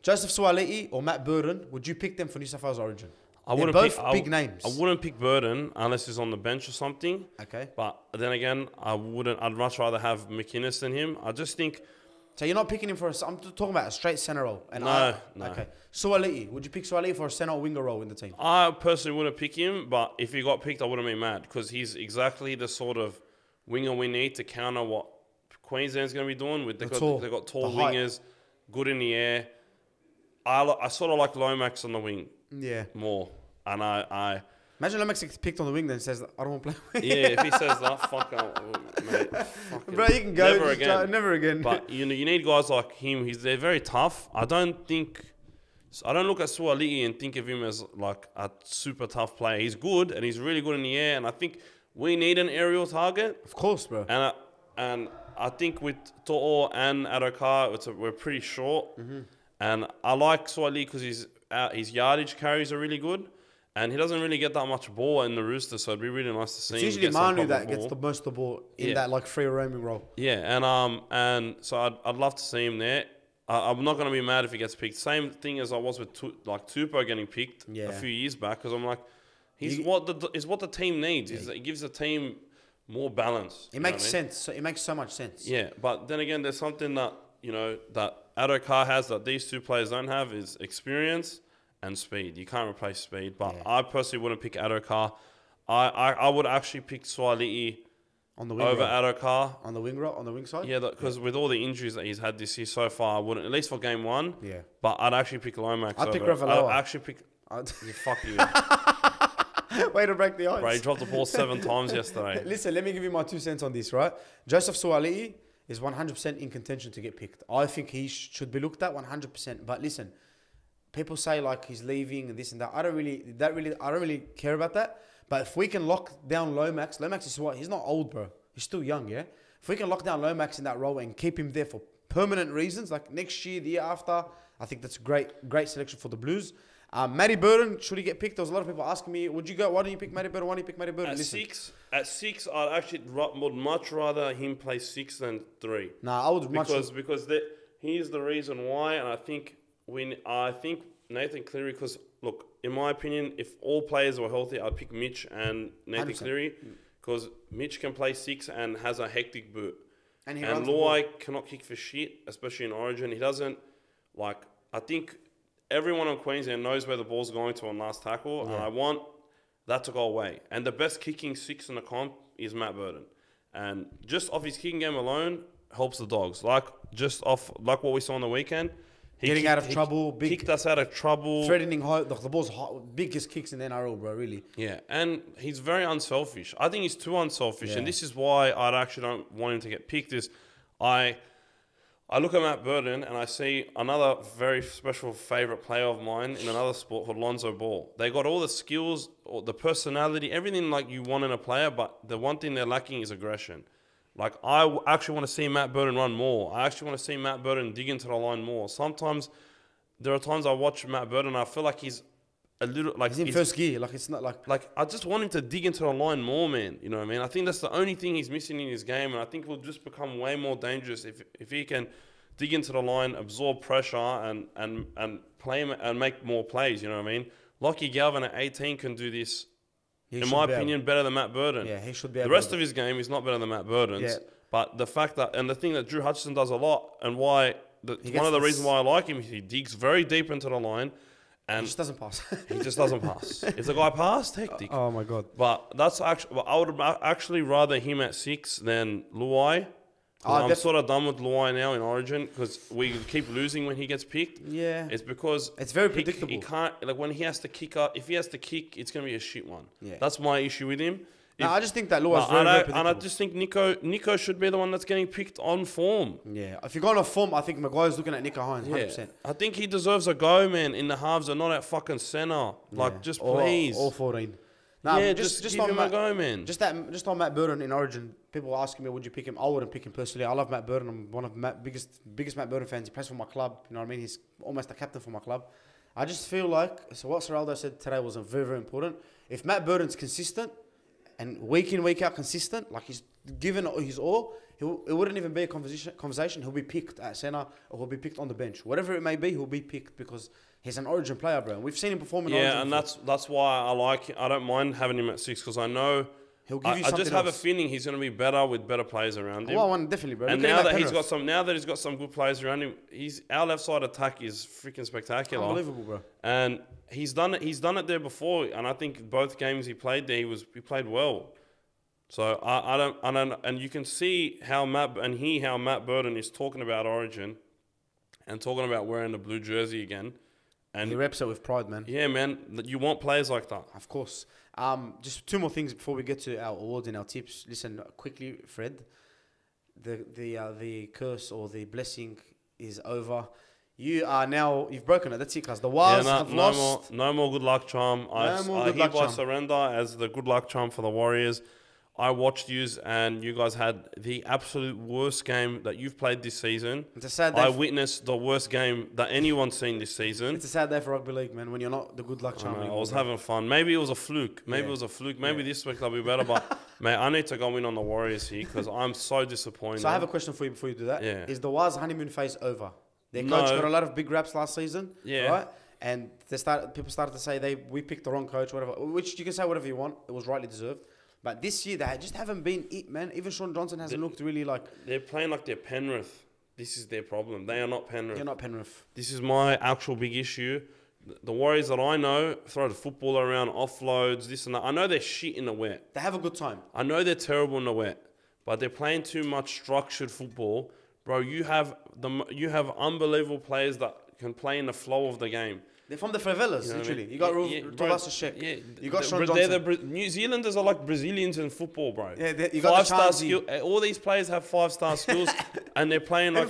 Joseph Suaali or Matt Burton, would you pick them for New South Wales Origin? I They're wouldn't both pick, big names. I wouldn't pick Burton unless he's on the bench or something. Okay. But then again, I'd much rather have McInnes than him. I just think... So you're not picking him for I'm talking about a straight centre role. And No. Okay. Suaali, would you pick Suaali for a centre or winger role in the team? I personally wouldn't pick him, but if he got picked, I wouldn't be mad because he's exactly the sort of winger we need to counter what Queensland's going to be doing. They've got tall the height. wingers, good in the air. I sort of like Lomax on the wing Yeah. more. And I Imagine Lomax gets picked on the wing then says, I don't want to play. yeah, if he says that, fuck mate. Fucking Bro, you can go. Never again. Never again. But you need guys like him. They're very tough. I don't look at Suaali and think of him as like a super tough player. He's good and he's really good in the air. And I think we need an aerial target. Of course, bro. And I think with To'o and Adokar, we're pretty short. Mm-hmm. And I like Suaali because his yardage carries are really good. And he doesn't really get that much ball in the Roosters, so it'd be really nice to see him. It's usually get some Mahoney that proper gets the most of the ball in Yeah. that like free roaming role. Yeah, and so I'd love to see him there. I'm not going to be mad if he gets picked. Same thing as I was with Tupou getting picked a few years back, because I'm like, he's what the team needs. He gives the team more balance. It makes sense. So it makes so much sense. Yeah, but then again, there's something that that Adokar has that these 2 players don't have is experience and speed. You can't replace speed. But I personally wouldn't pick Adokar. I would actually pick Suaali On the wing over role. Adokar. On the wing role, on the wing side? Yeah, because with all the injuries that he's had this year so far, I wouldn't, at least for game 1. Yeah. But I'd actually pick Lomax. I'd pick over- Referree. I'd actually pick... I'd- Yeah, fuck you. Way to break the ice. Bro, he dropped the ball 7 times yesterday. Listen, let me give you my 2 cents on this, right? Joseph Suaali is 100% in contention to get picked. I think he should be looked at 100%. But listen, people say like he's leaving and this and that. I don't really care about that. But if we can lock down Lomax is what? He's not old, bro. He's still young, yeah? If we can lock down Lomax in that role and keep him there for permanent reasons, like next year, the year after, I think that's a great selection for the Blues. Matty Burton, should he get picked? There was a lot of people asking me, would you go? Why don't you pick Matty Burton? Why don't you pick Matty Burton? At six, I'd actually would much rather him play 6 than 3. Nah, I would because here's the reason why, and I think Nathan Cleary. Because look, in my opinion, if all players were healthy, I'd pick Mitch and Nathan 100%. Cleary, because Mitch can play 6 and has a hectic boot, and Luai cannot kick for shit, especially in Origin. He doesn't I think everyone on Queensland knows where the ball's going to on last tackle, and I want that to go away. And the best kicking 6 in the comp is Matt Burton. And just off his kicking game alone helps the Dogs. Like what we saw on the weekend. Getting out of trouble. Kicked us out of trouble. Threatening high. The ball's biggest kicks in the NRL, bro, really. Yeah, and he's very unselfish. I think he's too unselfish. Yeah. And this is why I actually don't want him to get picked. I look at Matt Burton and I see another very special favourite player of mine in another sport called Lonzo Ball. They got all the skills, or the personality, everything like you want in a player, but the one thing they're lacking is aggression. Like, I actually want to see Matt Burton run more. I actually want to see Matt Burton dig into the line more. Sometimes, there are times I watch Matt Burton and I feel like he's a little... like he's in first gear. Like, it's not like... Like, I just want him to dig into the line more, man. You know what I mean? I think that's the only thing he's missing in his game, and I think he'll just become way more dangerous if he can dig into the line, absorb pressure, and play and make more plays. You know what I mean? Lockie Galvin at 18 can do this, in my opinion, better than Matt Burton. Yeah, he should be able The rest of his game is not better than Matt Burton's. Yeah. But the fact that, and the thing that Drew Hutchison does a lot, and why one of the reasons why I like him is he digs very deep into the line, He And just doesn't pass. he just doesn't pass. If the guy passed, hectic. Oh my god. But that's actually, I would actually rather him at 6 than Luai. I'm sort of done with Luai now in Origin because we keep losing when he gets picked. Yeah. It's because It's very predictable. He can't, like when he has to kick up. If he has to kick, it's gonna be a shit one. Yeah. That's my issue with him. No, I just think that Luai's But very predictable. and I just think Nico should be the one that's getting picked on form. Yeah. If you're going off form, I think Maguire's looking at Nico Hines, 100%. I think he deserves a go, man, in the halves and not at fucking centre. Like, just please. All 14. Nah, Yeah, just give on him a go, man. Just on Matt Burton in Origin, people were asking me, would you pick him? I wouldn't pick him personally. I love Matt Burton. I'm one of Matt's biggest Matt Burton fans. He plays for my club. You know what I mean? He's almost a captain for my club. I just feel like, so what Seraldo said today was very, very important. If Matt Burton's consistent and week in, week out consistent, like he's given his all, it wouldn't even be a conversation. He'll be picked at centre or he'll be picked on the bench. Whatever it may be, he'll be picked because he's an Origin player, bro. We've seen him perform in Origin. Yeah, and that's why I like him. I don't mind having him at 6 because I know he'll give you I just have else. a feeling he's going to be better with better players around him. Well, one definitely, bro. And Look at now him at that he's Penrith. got some good players around him, our left side attack is freaking spectacular. Unbelievable, bro. And he's done it there before, and I think both games he played there, he played well. So I don't, and you can see how Matt Burton is talking about Origin, and talking about wearing the blue jersey again. And he reps it with pride, man. Yeah, man, you want players like that. Of course. Just two more things before we get to our awards and our tips. Listen quickly, Fred. The curse or the blessing is over. You've broken it. That's it, cuz. The Wars have lost. No more good luck charm. I hereby surrender as the good luck charm for the Warriors. I watched yous and you guys had the absolute worst game that you've played this season. It's a sad day. I witnessed the worst game that anyone's seen this season. It's a sad day for rugby league, man, when you're not the good luck charm. I was having fun. Maybe it was a fluke. Maybe this week I'll be better. But, mate, I need to go in on the Warriors here because I'm so disappointed. So I have a question for you before you do that. Yeah. Is the Wars honeymoon phase over? Their coach got a lot of big raps last season. Yeah. Right? And people started to say we picked the wrong coach, whatever. Which you can say whatever you want. It was rightly deserved. But this year, they just haven't been it, man. Even Sean Johnson hasn't looked really like... They're playing like they're Penrith. This is their problem. They are not Penrith. You're not Penrith. This is my actual big issue. The Warriors that I know throw the football around, offloads, this and that. I know they're shit in the wet. They have a good time. I know they're terrible in the wet. But they're playing too much structured football. Bro, you have unbelievable players that can play in the flow of the game. They're from the favelas, literally. You got Rovasa Yeah, you got Sean Johnson. New Zealanders are like Brazilians in football, bro. Yeah, you got five-star skill. All these players have 5-star skills, and they're playing like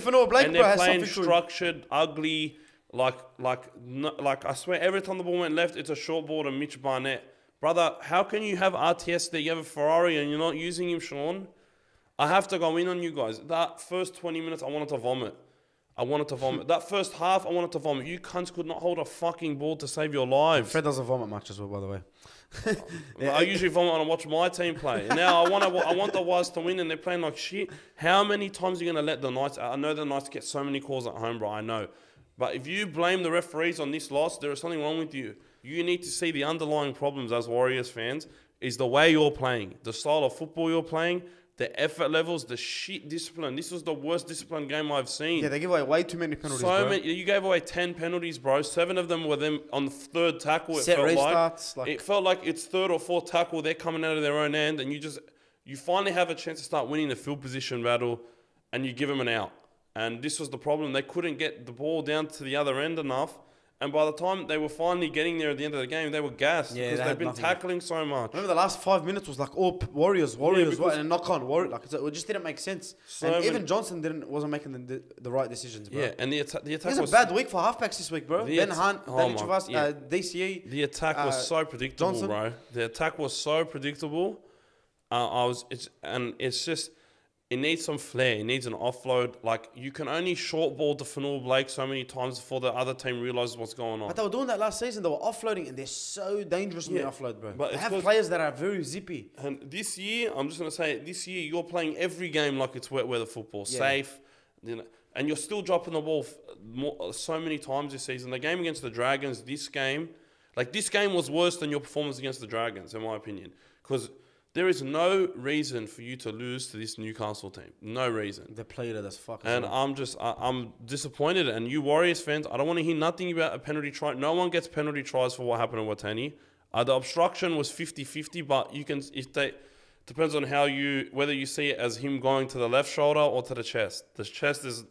structured, ugly, like I swear, every time the ball went left, it's a short ball to Mitch Barnett. Brother, how can you have RTS there? You have a Ferrari, and you're not using him, Sean? I have to go in on you guys. That first 20 minutes, I wanted to vomit. That first half, I wanted to vomit. You cunts could not hold a fucking ball to save your lives. Fred doesn't vomit much as well, by the way. I usually vomit when I watch my team play. And now I want the Wise to win, and they're playing like shit. How many times are you going to let the Knights... I know the Knights get so many calls at home, bro. I know. But if you blame the referees on this loss, there is something wrong with you. You need to see the underlying problems as Warriors fans is the way you're playing, the style of football you're playing, the effort levels, the shit discipline. This was the worst discipline game I've seen. Yeah, they give away way too many penalties, bro. You gave away 10 penalties, bro. 7 of them were them on the third tackle. Set restarts. It felt like it's third or fourth tackle. They're coming out of their own end, and you finally have a chance to start winning the field position battle, and you give them an out. And this was the problem. They couldn't get the ball down to the other end enough. And by the time they were finally getting there at the end of the game, they were gassed because they've been tackling so much. Remember the last 5 minutes was like all Warriors, and knock on Warriors. Like it just didn't make sense. And even Johnson wasn't making the right decisions, bro. Yeah, and the attack was a bad week for halfbacks this week, bro. Ben Hunt, Danny Chavas, DCE. The attack was so predictable, Johnson. bro. The attack was so predictable. It's just. It needs some flair. It needs an offload. Like, you can only short ball to Fanul Blake so many times before the other team realises what's going on. But they were doing that last season. They were offloading, and they're so dangerous when they offload, bro. But they have players that are very zippy. And this year, I'm just going to say, you're playing every game like it's wet weather football. Yeah. Safe. And you're still dropping the ball so many times this season. The game against the Dragons, this game was worse than your performance against the Dragons, in my opinion. Because There is no reason for you to lose to this Newcastle team. No reason. They played it as fuck. And I'm disappointed. And you Warriors fans, I don't want to hear nothing about a penalty try. No one gets penalty tries for what happened in Watani. The obstruction was 50-50, but you can, depends on whether you see it as him going to the left shoulder or to the chest. The chest is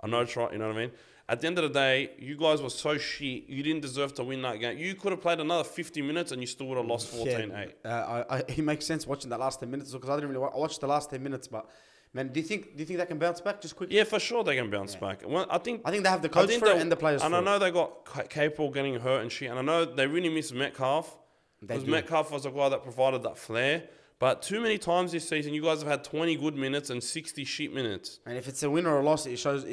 a no try, you know what I mean? At the end of the day, you guys were so shit. You didn't deserve to win that game. You could have played another 50 minutes and you still would have lost 14-8. It makes sense watching that last 10 minutes because I didn't really I watched the last 10 minutes. But man, do you think they can bounce back just quickly? Yeah, for sure they can bounce back. Well, I think they have the coach for it and the players. And I know they got Capel getting hurt and shit. And I know they really miss Metcalf because Metcalf was a guy that provided that flair. But too many times this season, you guys have had 20 good minutes and 60 shit minutes. And if it's a win or a loss, it shows.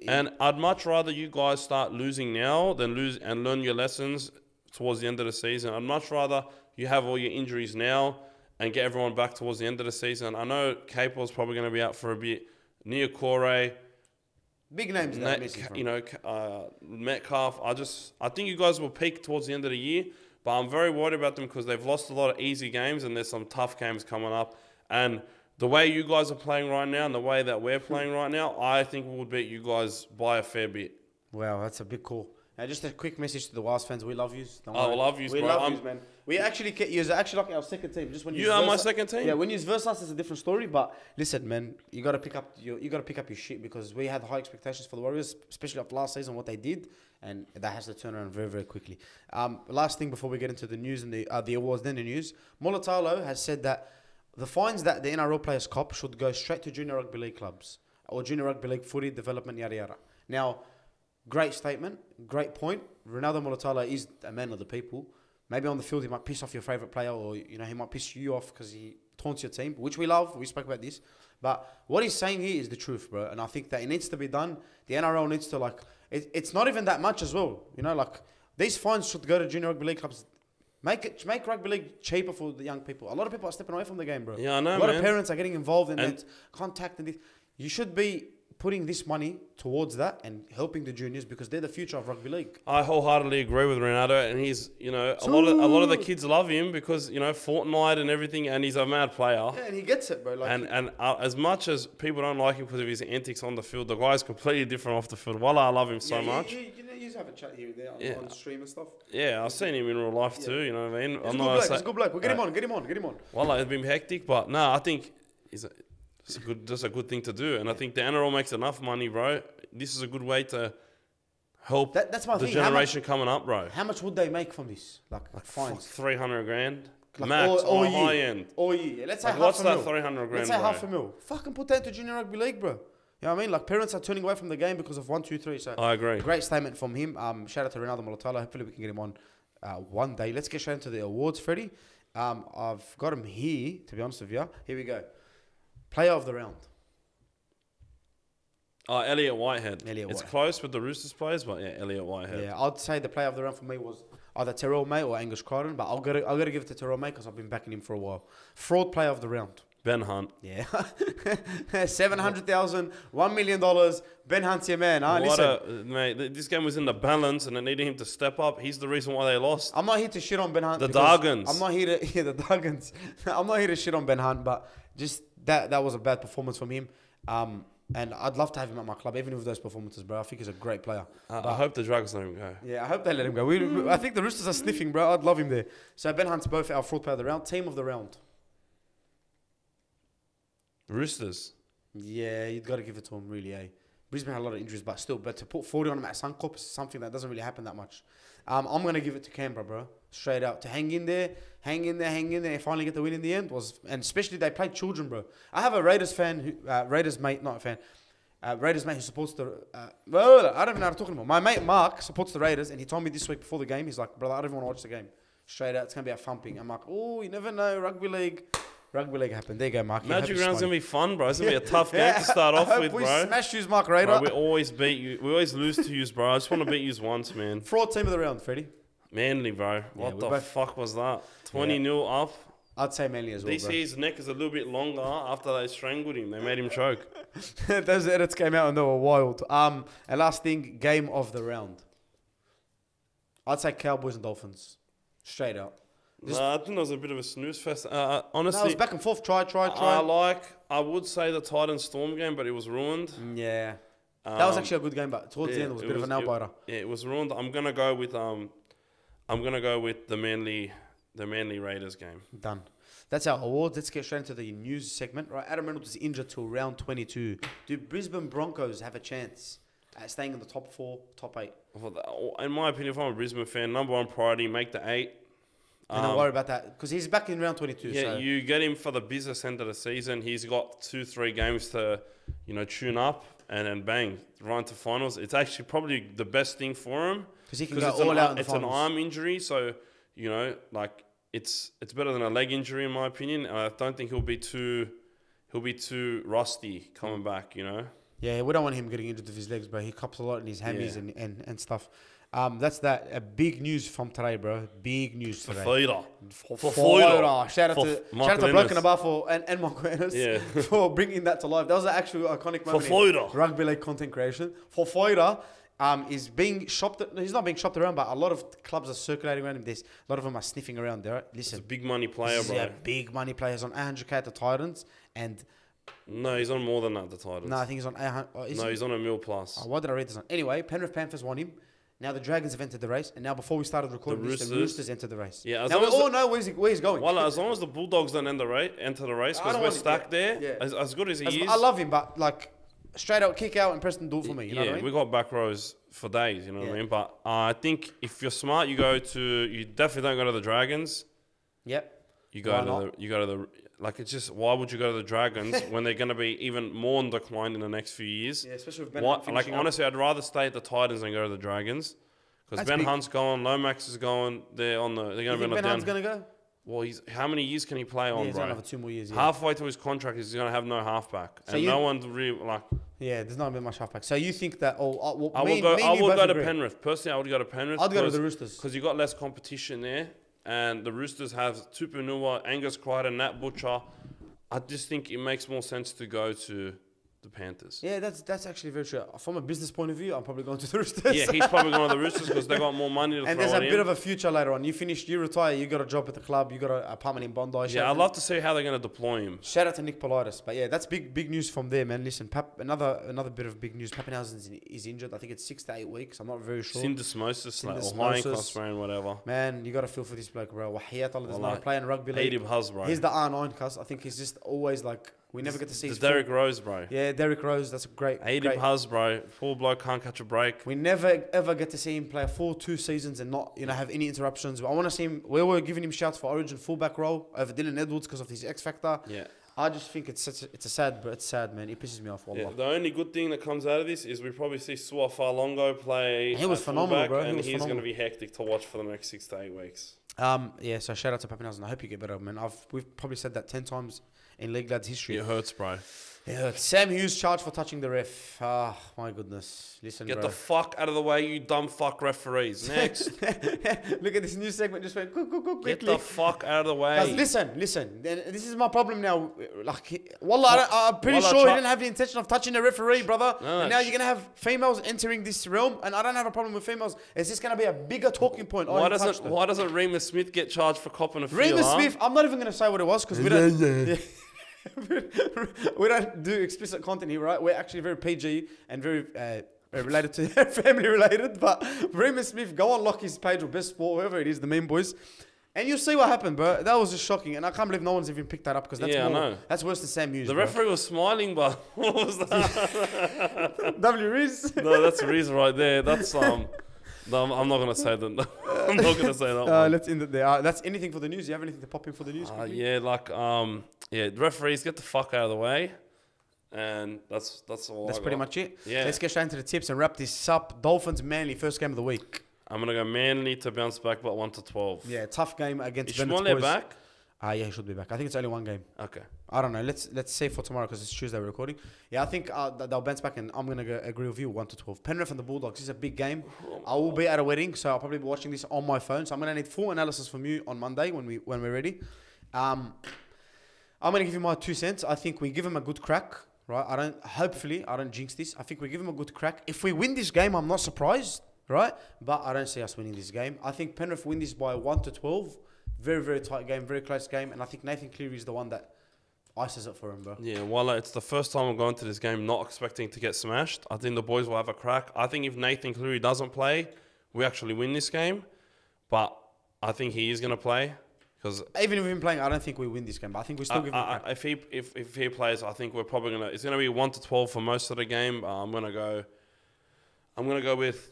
And I'd much rather you guys start losing now than lose and learn your lessons towards the end of the season. I'd much rather you have all your injuries now and get everyone back towards the end of the season. I know Capel's probably going to be out for a bit. Nia Corey, big names that are missing from. You know, Metcalf. I think you guys will peak towards the end of the year. But I'm very worried about them because they've lost a lot of easy games and there's some tough games coming up. And the way you guys are playing right now and the way that we're playing right now, I think we'll beat you guys by a fair bit. Wow, that's a big call. Just a quick message to the Wasps fans. We love you. I love you, bro. We love you, man. We actually you're actually like our second team. Just when you are my second team. Yeah, when you verse us, it's a different story. But listen, man, you got to pick up your shit because we had high expectations for the Warriors, especially after last season, what they did, and that has to turn around very, very quickly. Last thing before we get into the news and the awards, then the news. Mulatalo has said that the fines that the NRL players cop should go straight to junior rugby league clubs or junior rugby league footy development, yada yada. Now, great statement, great point. Ronaldo Mulatalo is a man of the people. Maybe on the field he might piss off your favourite player or he might piss you off because he taunts your team, which we love. We spoke about this. But what he's saying here is the truth, bro. And I think that it needs to be done. The NRL needs to, it's not even that much as well. These fines should go to junior rugby league clubs. Make rugby league cheaper for the young people. A lot of people are stepping away from the game, bro. Yeah, I know, A lot of parents are getting involved in that contact and this. You should be putting this money towards that and helping the juniors because they're the future of rugby league. I wholeheartly agree with Ronaldo, and he's a lot of the kids love him because Fortnite and everything, and he's a mad player. Yeah, and he gets it, bro. As much as people don't like him because of his antics on the field, the guy's completely different off the field. Wallah, I love him so much. You just have a chat here and there on the stream and stuff. Yeah, I've seen him in real life too. You know what I mean? He's a good bloke. We'll get him on. Wallah, it's been hectic, but no, I think it's a good thing to do, and I think the NRL makes enough money, bro. This is a good way to help that's my the thing. generation coming up, bro. How much would they make from this? Like fines? 300 grand max on the high end. All year. Let's say half what's a that mil. 300 grand? Let's say half a mil. Fucking put that into junior rugby league, bro. You know what I mean? Parents are turning away from the game because of 1, 2, 3. So I agree. Great statement from him. Shout out to Ronaldo Mulatalo. Hopefully we can get him on one day. Let's get straight into the awards, Freddie. I've got him here, to be honest with you. Here we go. Player of the round. Elliot Whitehead. It's close with the Roosters players, but yeah, Elliot Whitehead. Yeah, I'd say the player of the round for me was either Terrell May or Angus Crichton, but I'll gotta give it to Terrell May because I've been backing him for a while. Fraud player of the round. Ben Hunt. Yeah. 700,000, $1 million. Ben Hunt's your man. Mate, this game was in the balance and it needed him to step up. He's the reason why they lost. I'm not here to shit on Ben Hunt. The Dargans. I'm not here to, the Dargans. I'm not here to shit on Ben Hunt, but just that was a bad performance from him. And I'd love to have him at my club, even with those performances, bro. I think he's a great player. I hope the Dragons let him go. Yeah, I hope they let him go. I think the Roosters are sniffing, bro. I'd love him there. So Ben Hunt's both our fraud player of the round. Team of the round. Roosters. Yeah, you've got to give it to him, really, eh? Brisbane had a lot of injuries, but to put 40 on him at Suncorp is something that doesn't really happen that much. I'm going to give it to Canberra, bro. Straight out. To hang in there, and finally get the win in the end. And especially they played children, bro. I have a Raiders fan, Raiders mate who supports the... I don't even know what I'm talking about. My mate Mark supports the Raiders, and he told me this week before the game, he's like, brother, I don't even want to watch the game. Straight out, it's going to be a thumping. I'm like, oh, you never know, rugby league happened. There you go, Mark. Magic Round's going to be fun, bro. It's going to be a tough game to start off with, bro. We smash you, Mark Raider. Bro, we always beat you. We always lose to you, bro. I just want to beat you once, man. Fraud team of the round, Freddie. Manly, bro. What the fuck was that? 20-0 up. I'd say Manly as well, DC's neck is a little bit longer after they strangled him. They made him choke. Those edits came out and they were wild. And last thing, game of the round. I'd say Cowboys and Dolphins. Straight up. Nah, I think that was a bit of a snooze fest. No, it Honestly, was back and forth. Try. I would say the Titans Storm game, but it was ruined. Yeah. That was actually a good game, but towards the end it was a bit of a nail biter. Yeah, it was ruined. I'm gonna go with the Manly Raiders game. Done. That's our awards. Let's get straight into the news segment. Right, Adam Reynolds is injured till round 22. Do Brisbane Broncos have a chance at staying in the top 4, top 8? In my opinion, if I'm a Brisbane fan, number one priority, make the 8. And don't worry about that because he's back in round 22. Yeah, so. you get him for the business end of the season. He's got 2-3 games to, tune up and then bang, run to finals. It's actually probably the best thing for him because he can go all out in the It's finals. an arm injury, so it's better than a leg injury in my opinion. I don't think he'll be too rusty coming back. Yeah, we don't want him getting injured with his legs, but he cops a lot in his hammies and stuff. That's that. Big news from today, bro. Big news today. For Shout out to Bloke in the Bar and Mark Ennis for bringing that to life. That was an actual iconic moment in rugby league content creation. For Foyda is being shopped. He's not being shopped around, but a lot of clubs are circulating around him. A lot of them are sniffing around there. Listen, he's a big money player, bro. Yeah, big money players on 100k at the Titans and. No, he's on more than that, the Titans. No, I think he's on 800. He's on $1 million plus. Why did I read this on? Anyway, Penrith Panthers won him. Now the Dragons have entered the race. And now before we started recording the Roosters entered the race. Yeah, now we all know where he's going. Well, as long as the Bulldogs don't enter the race, because we're stuck there, as good as he is. I love him, but straight out, kick out and Preston do it for me. You know what I mean? We got back rows for days, you know what I mean? But I think if you're smart, you definitely don't go to the Dragons. Yep. You go to the it's just, why would you go to the Dragons when they're going to be even more in decline in the next few years? Yeah, especially with Ben Hunt finishing honestly, I'd rather stay at the Titans than go to the Dragons. Because Ben Hunt's going, Lomax is going, they're going to be on the down. Ben Hunt's going to go? Well, how many years can he play on, he's bro? got another 2 more years. Yeah. Halfway to his contract, he's going to have no halfback. So and no one's really, Yeah, there's not going to be much halfback. So you think that... I would go to Penrith. Personally, I would go to Penrith. I'd go to the Roosters. Because you got less competition there. And the Roosters have Tupanua, Angus Crichton, Nat Butcher. I just think it makes more sense to go to the Panthers. Yeah, that's actually very true. From a business point of view, I'm probably going to the Roosters. Yeah, he's probably going to the Roosters because they got more money to throw at him. And there's a bit of a future later on. You retire, you got a job at the club, you got an apartment in Bondi. Yeah, I'd love to see how they're going to deploy him. Shout out to Nick Politis. But yeah, that's big news from there, man. Listen, another bit of big news. Pappenhausen is injured. I think it's 6 to 8 weeks. I'm not very sure. Syndesmosis, or high ankle sprain, whatever. Man, you got to feel for this bloke, bro. Wahiyat Allah, there's not playing rugby league. Edib Huz, bro. He's the R9 cuz. I think he's just always we never get to see his Derek Rose, bro. Yeah, Derek Rose. That's a great. Edib Huz, bro. Full bloke can't catch a break. We never ever get to see him play a full 2 seasons and not have any interruptions. I want to see him. We were giving him shouts for Origin fullback role over Dylan Edwards because of his X factor. Yeah. I just think it's sad, man. It pisses me off. Yeah, the only good thing that comes out of this is we probably see Suaali play. He was phenomenal, bro. And he's going to be hectic to watch for the next 6 to 8 weeks. Yeah. So shout out to Pappenhausen. I hope you get better, man. We've probably said that 10 times in League Lads history. It hurts, bro. It hurts. Sam Hughes charged for touching the ref. Ah, my goodness. Listen, Get bro. the fuck out of the way, you dumb fuck referees. Next. Look at this new segment. Just went quickly. Get the fuck out of the way. Guys, listen. This is my problem now. Wallah, I'm pretty sure he didn't have the intention of touching the referee, brother. No, and now you're going to have females entering this realm, and I don't have a problem with females. It's just going to be a bigger talking point. Why doesn't Remus Smith get charged for copping a feel? Remus Smith, I'm not even going to say what it was because we don't... we don't do explicit content here, right? We're actually very PG and very related to family related. But Remus Smith, go on Lockie's page or Best Sport, whoever it is, the meme boys, and you'll see what happened, bro. That was just shocking, and I can't believe no one's even picked that up because that's worse than Sam Hughes. The referee was smiling, but what was that? W Riz? No, that's Riz right there. That's No, I'm not gonna say that. I'm not gonna say that. Let's end it there. That's anything for the news. You have anything to pop in for the news? The referees get the fuck out of the way, and that's all. That's pretty much it. Yeah. Let's get straight into the tips and wrap this up. Dolphins Manly first game of the week. I'm gonna go Manly to bounce back, but 1-12. Yeah, tough game against Is Suaali back? Yeah, he should be back. I think it's only one game. Okay. I don't know. Let's say for tomorrow because it's Tuesday we're recording. Yeah, I think they'll bounce back, and I'm gonna agree with you. 1-12. Penrith and the Bulldogs. This is a big game. I will be at a wedding, so I'll probably be watching this on my phone. So I'm gonna need full analysis from you on Monday when we're ready. I'm gonna give you my 2 cents. I think we give him a good crack. Right? Hopefully I don't jinx this. I think we give him a good crack. If we win this game, I'm not surprised. Right? But I don't see us winning this game. I think Penrith win this by 1-12. Very, very tight game, very close game. And I think Nathan Cleary is the one that ices it for him, bro. Yeah, well, it's the first time I'm going to this game not expecting to get smashed. I think the boys will have a crack. I think if Nathan Cleary doesn't play, we actually win this game. But I think he is going to play. Because even if he's playing, I don't think we win this game. But I think we still give him a crack. If he plays, I think we're probably going to... It's going to be 1-12 for most of the game. I'm going to go with...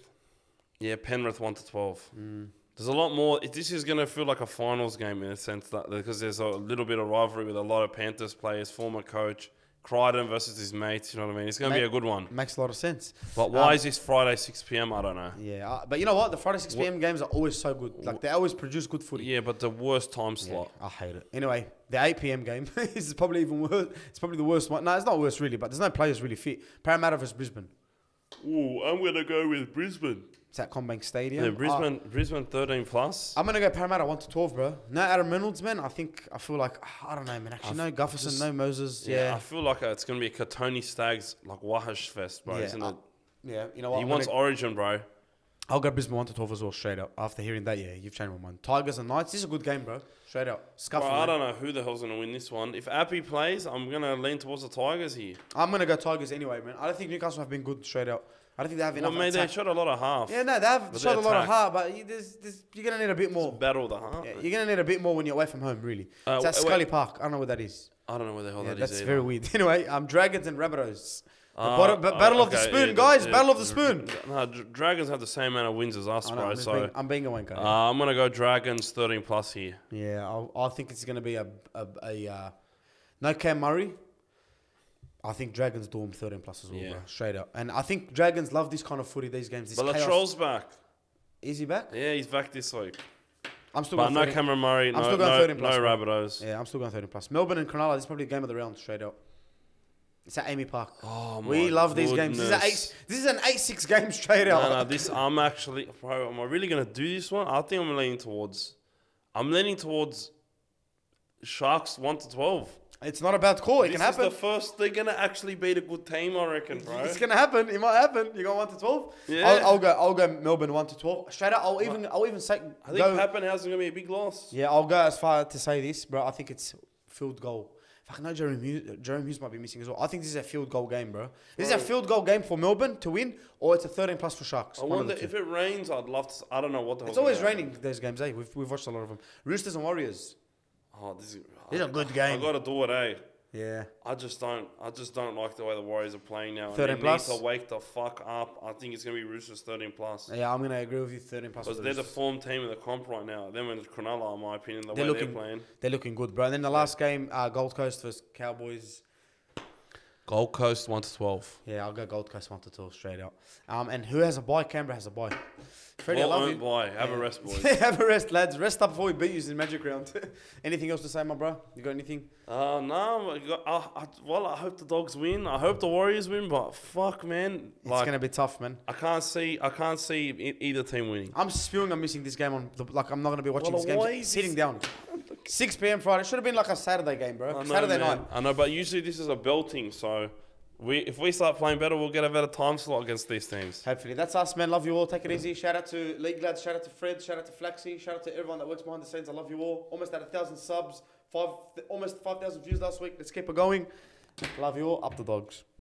Yeah, Penrith 1-12. There's a lot more. This is going to feel like a finals game in a sense that because there's a little bit of rivalry with a lot of Panthers players, former coach, Crichton versus his mates. You know what I mean? It's going to be a good one. Makes a lot of sense. But why is this Friday 6 p.m? I don't know. Yeah, but you know what? The Friday 6 p.m. games are always so good. Like they always produce good footy. Yeah, but the worst time slot. I hate it. Anyway, the 8 p.m. game is probably even worse. It's probably the worst one. No, it's not worse really, but there's no players really fit. Parramatta versus Brisbane. Ooh, I'm going to go with Brisbane. It's at Combank Stadium. Yeah, Brisbane 13 plus. I'm gonna go Parramatta 1-12, bro. No Adam Reynolds, man. I feel like I don't know, man. Actually, no Gufferson, no Moses. Yeah, I feel like it's gonna be a Katoni Stags like Wahash fest, bro. Isn't it? Yeah, you know what? He wants Origin, bro. I'll go Brisbane 1-12 as well, straight up. After hearing that, yeah, you've changed my mind. Tigers and Knights. This is a good game, bro. Straight up. Scuffle. I don't know who the hell's gonna win this one. If Appy plays, I'm gonna lean towards the Tigers here. I'm gonna go Tigers anyway, man. I don't think Newcastle have been good straight up. I don't think they have enough. Well, they shot a lot of half. Yeah, no, they have shot a lot of half, but you're going to need a bit more. It's a battle of the half. Yeah, you're going to need a bit more when you're away from home, really. It's at Scully Park. I don't know what that is. I don't know where the hell that is. That's very weird. Anyway, Dragons and Rabbitohs. Battle of the Spoon, guys. Battle of the Spoon. No, Dragons have the same amount of wins as us, bro. So I'm being a wanker. I'm going to go Dragons 13 plus here. Yeah, I think it's going to be no Cam Murray. I think Dragons do them 13 plus as well, bro. Straight up. And I think Dragons love this kind of footy, these games. But Latrell's back. Is he back? Yeah, he's back this week. I'm still going 13. No Cameron Murray, I'm still going 13 plus, no Rabbitohs. Yeah, I'm still going 13 plus. Melbourne and Cronulla, this is probably the game of the round, straight up. It's at Amy Park. Oh, we love these games. This is an 8-6 game straight up. No, I'm actually... Bro, am I really going to do this one? I think I'm leaning towards Sharks 1-12. It's not a bad call. It can happen. This is the first. They're gonna actually beat a good team, I reckon, bro. It's gonna happen. It might happen. You go 1-12. Yeah. I'll go Melbourne 1-12. Straight up. I'll even say. I think Pappenhausen's gonna be a big loss. Yeah, I'll go as far to say this, bro. I think it's field goal. Fuck, no, Jerome Hughes might be missing as well. I think this is a field goal game, bro. This is a field goal game for Melbourne to win, or it's a 13 plus for Sharks. I wonder if it rains. I'd love to. I don't know what the hell. It's always raining those games, eh? We've watched a lot of them. Roosters and Warriors. Oh, this is a good game. I gotta do it, eh? Yeah. I just don't like the way the Warriors are playing now. 13 plus. Need to wake the fuck up. I think it's gonna be Roosters 13 plus. Yeah, I'm gonna agree with you. 13 plus. Because they're the form team in the comp right now. Them and Cronulla, in my opinion, they're playing. They're looking good, bro. And then the last game, Gold Coast versus Cowboys. Gold Coast 1-12. Yeah, I'll go Gold Coast 1-12 straight up. And who has a bye? Canberra has a bye. Freddie, I love you. Have a rest, boys. Have a rest, lads. Rest up before we beat you in Magic Round. Anything else to say, my bro? You got anything? No. I hope the Dogs win. I hope the Warriors win. But fuck, man, it's gonna be tough, man. I can't see either team winning. I'm spewing. I'm missing this game on. I'm not gonna be watching this game. Sitting down. 6 p.m. Friday. It should have been like a Saturday game, bro. Saturday night. I know, but usually this is a belting, so. If we start playing better, we'll get a better time slot against these teams. Hopefully. That's us, man. Love you all. Take it easy. Shout out to League Lads. Shout out to Fred. Shout out to Flaxy. Shout out to everyone that works behind the scenes. I love you all. Almost at 1,000 subs. Almost 5,000 views last week. Let's keep it going. Love you all. Up the Dogs.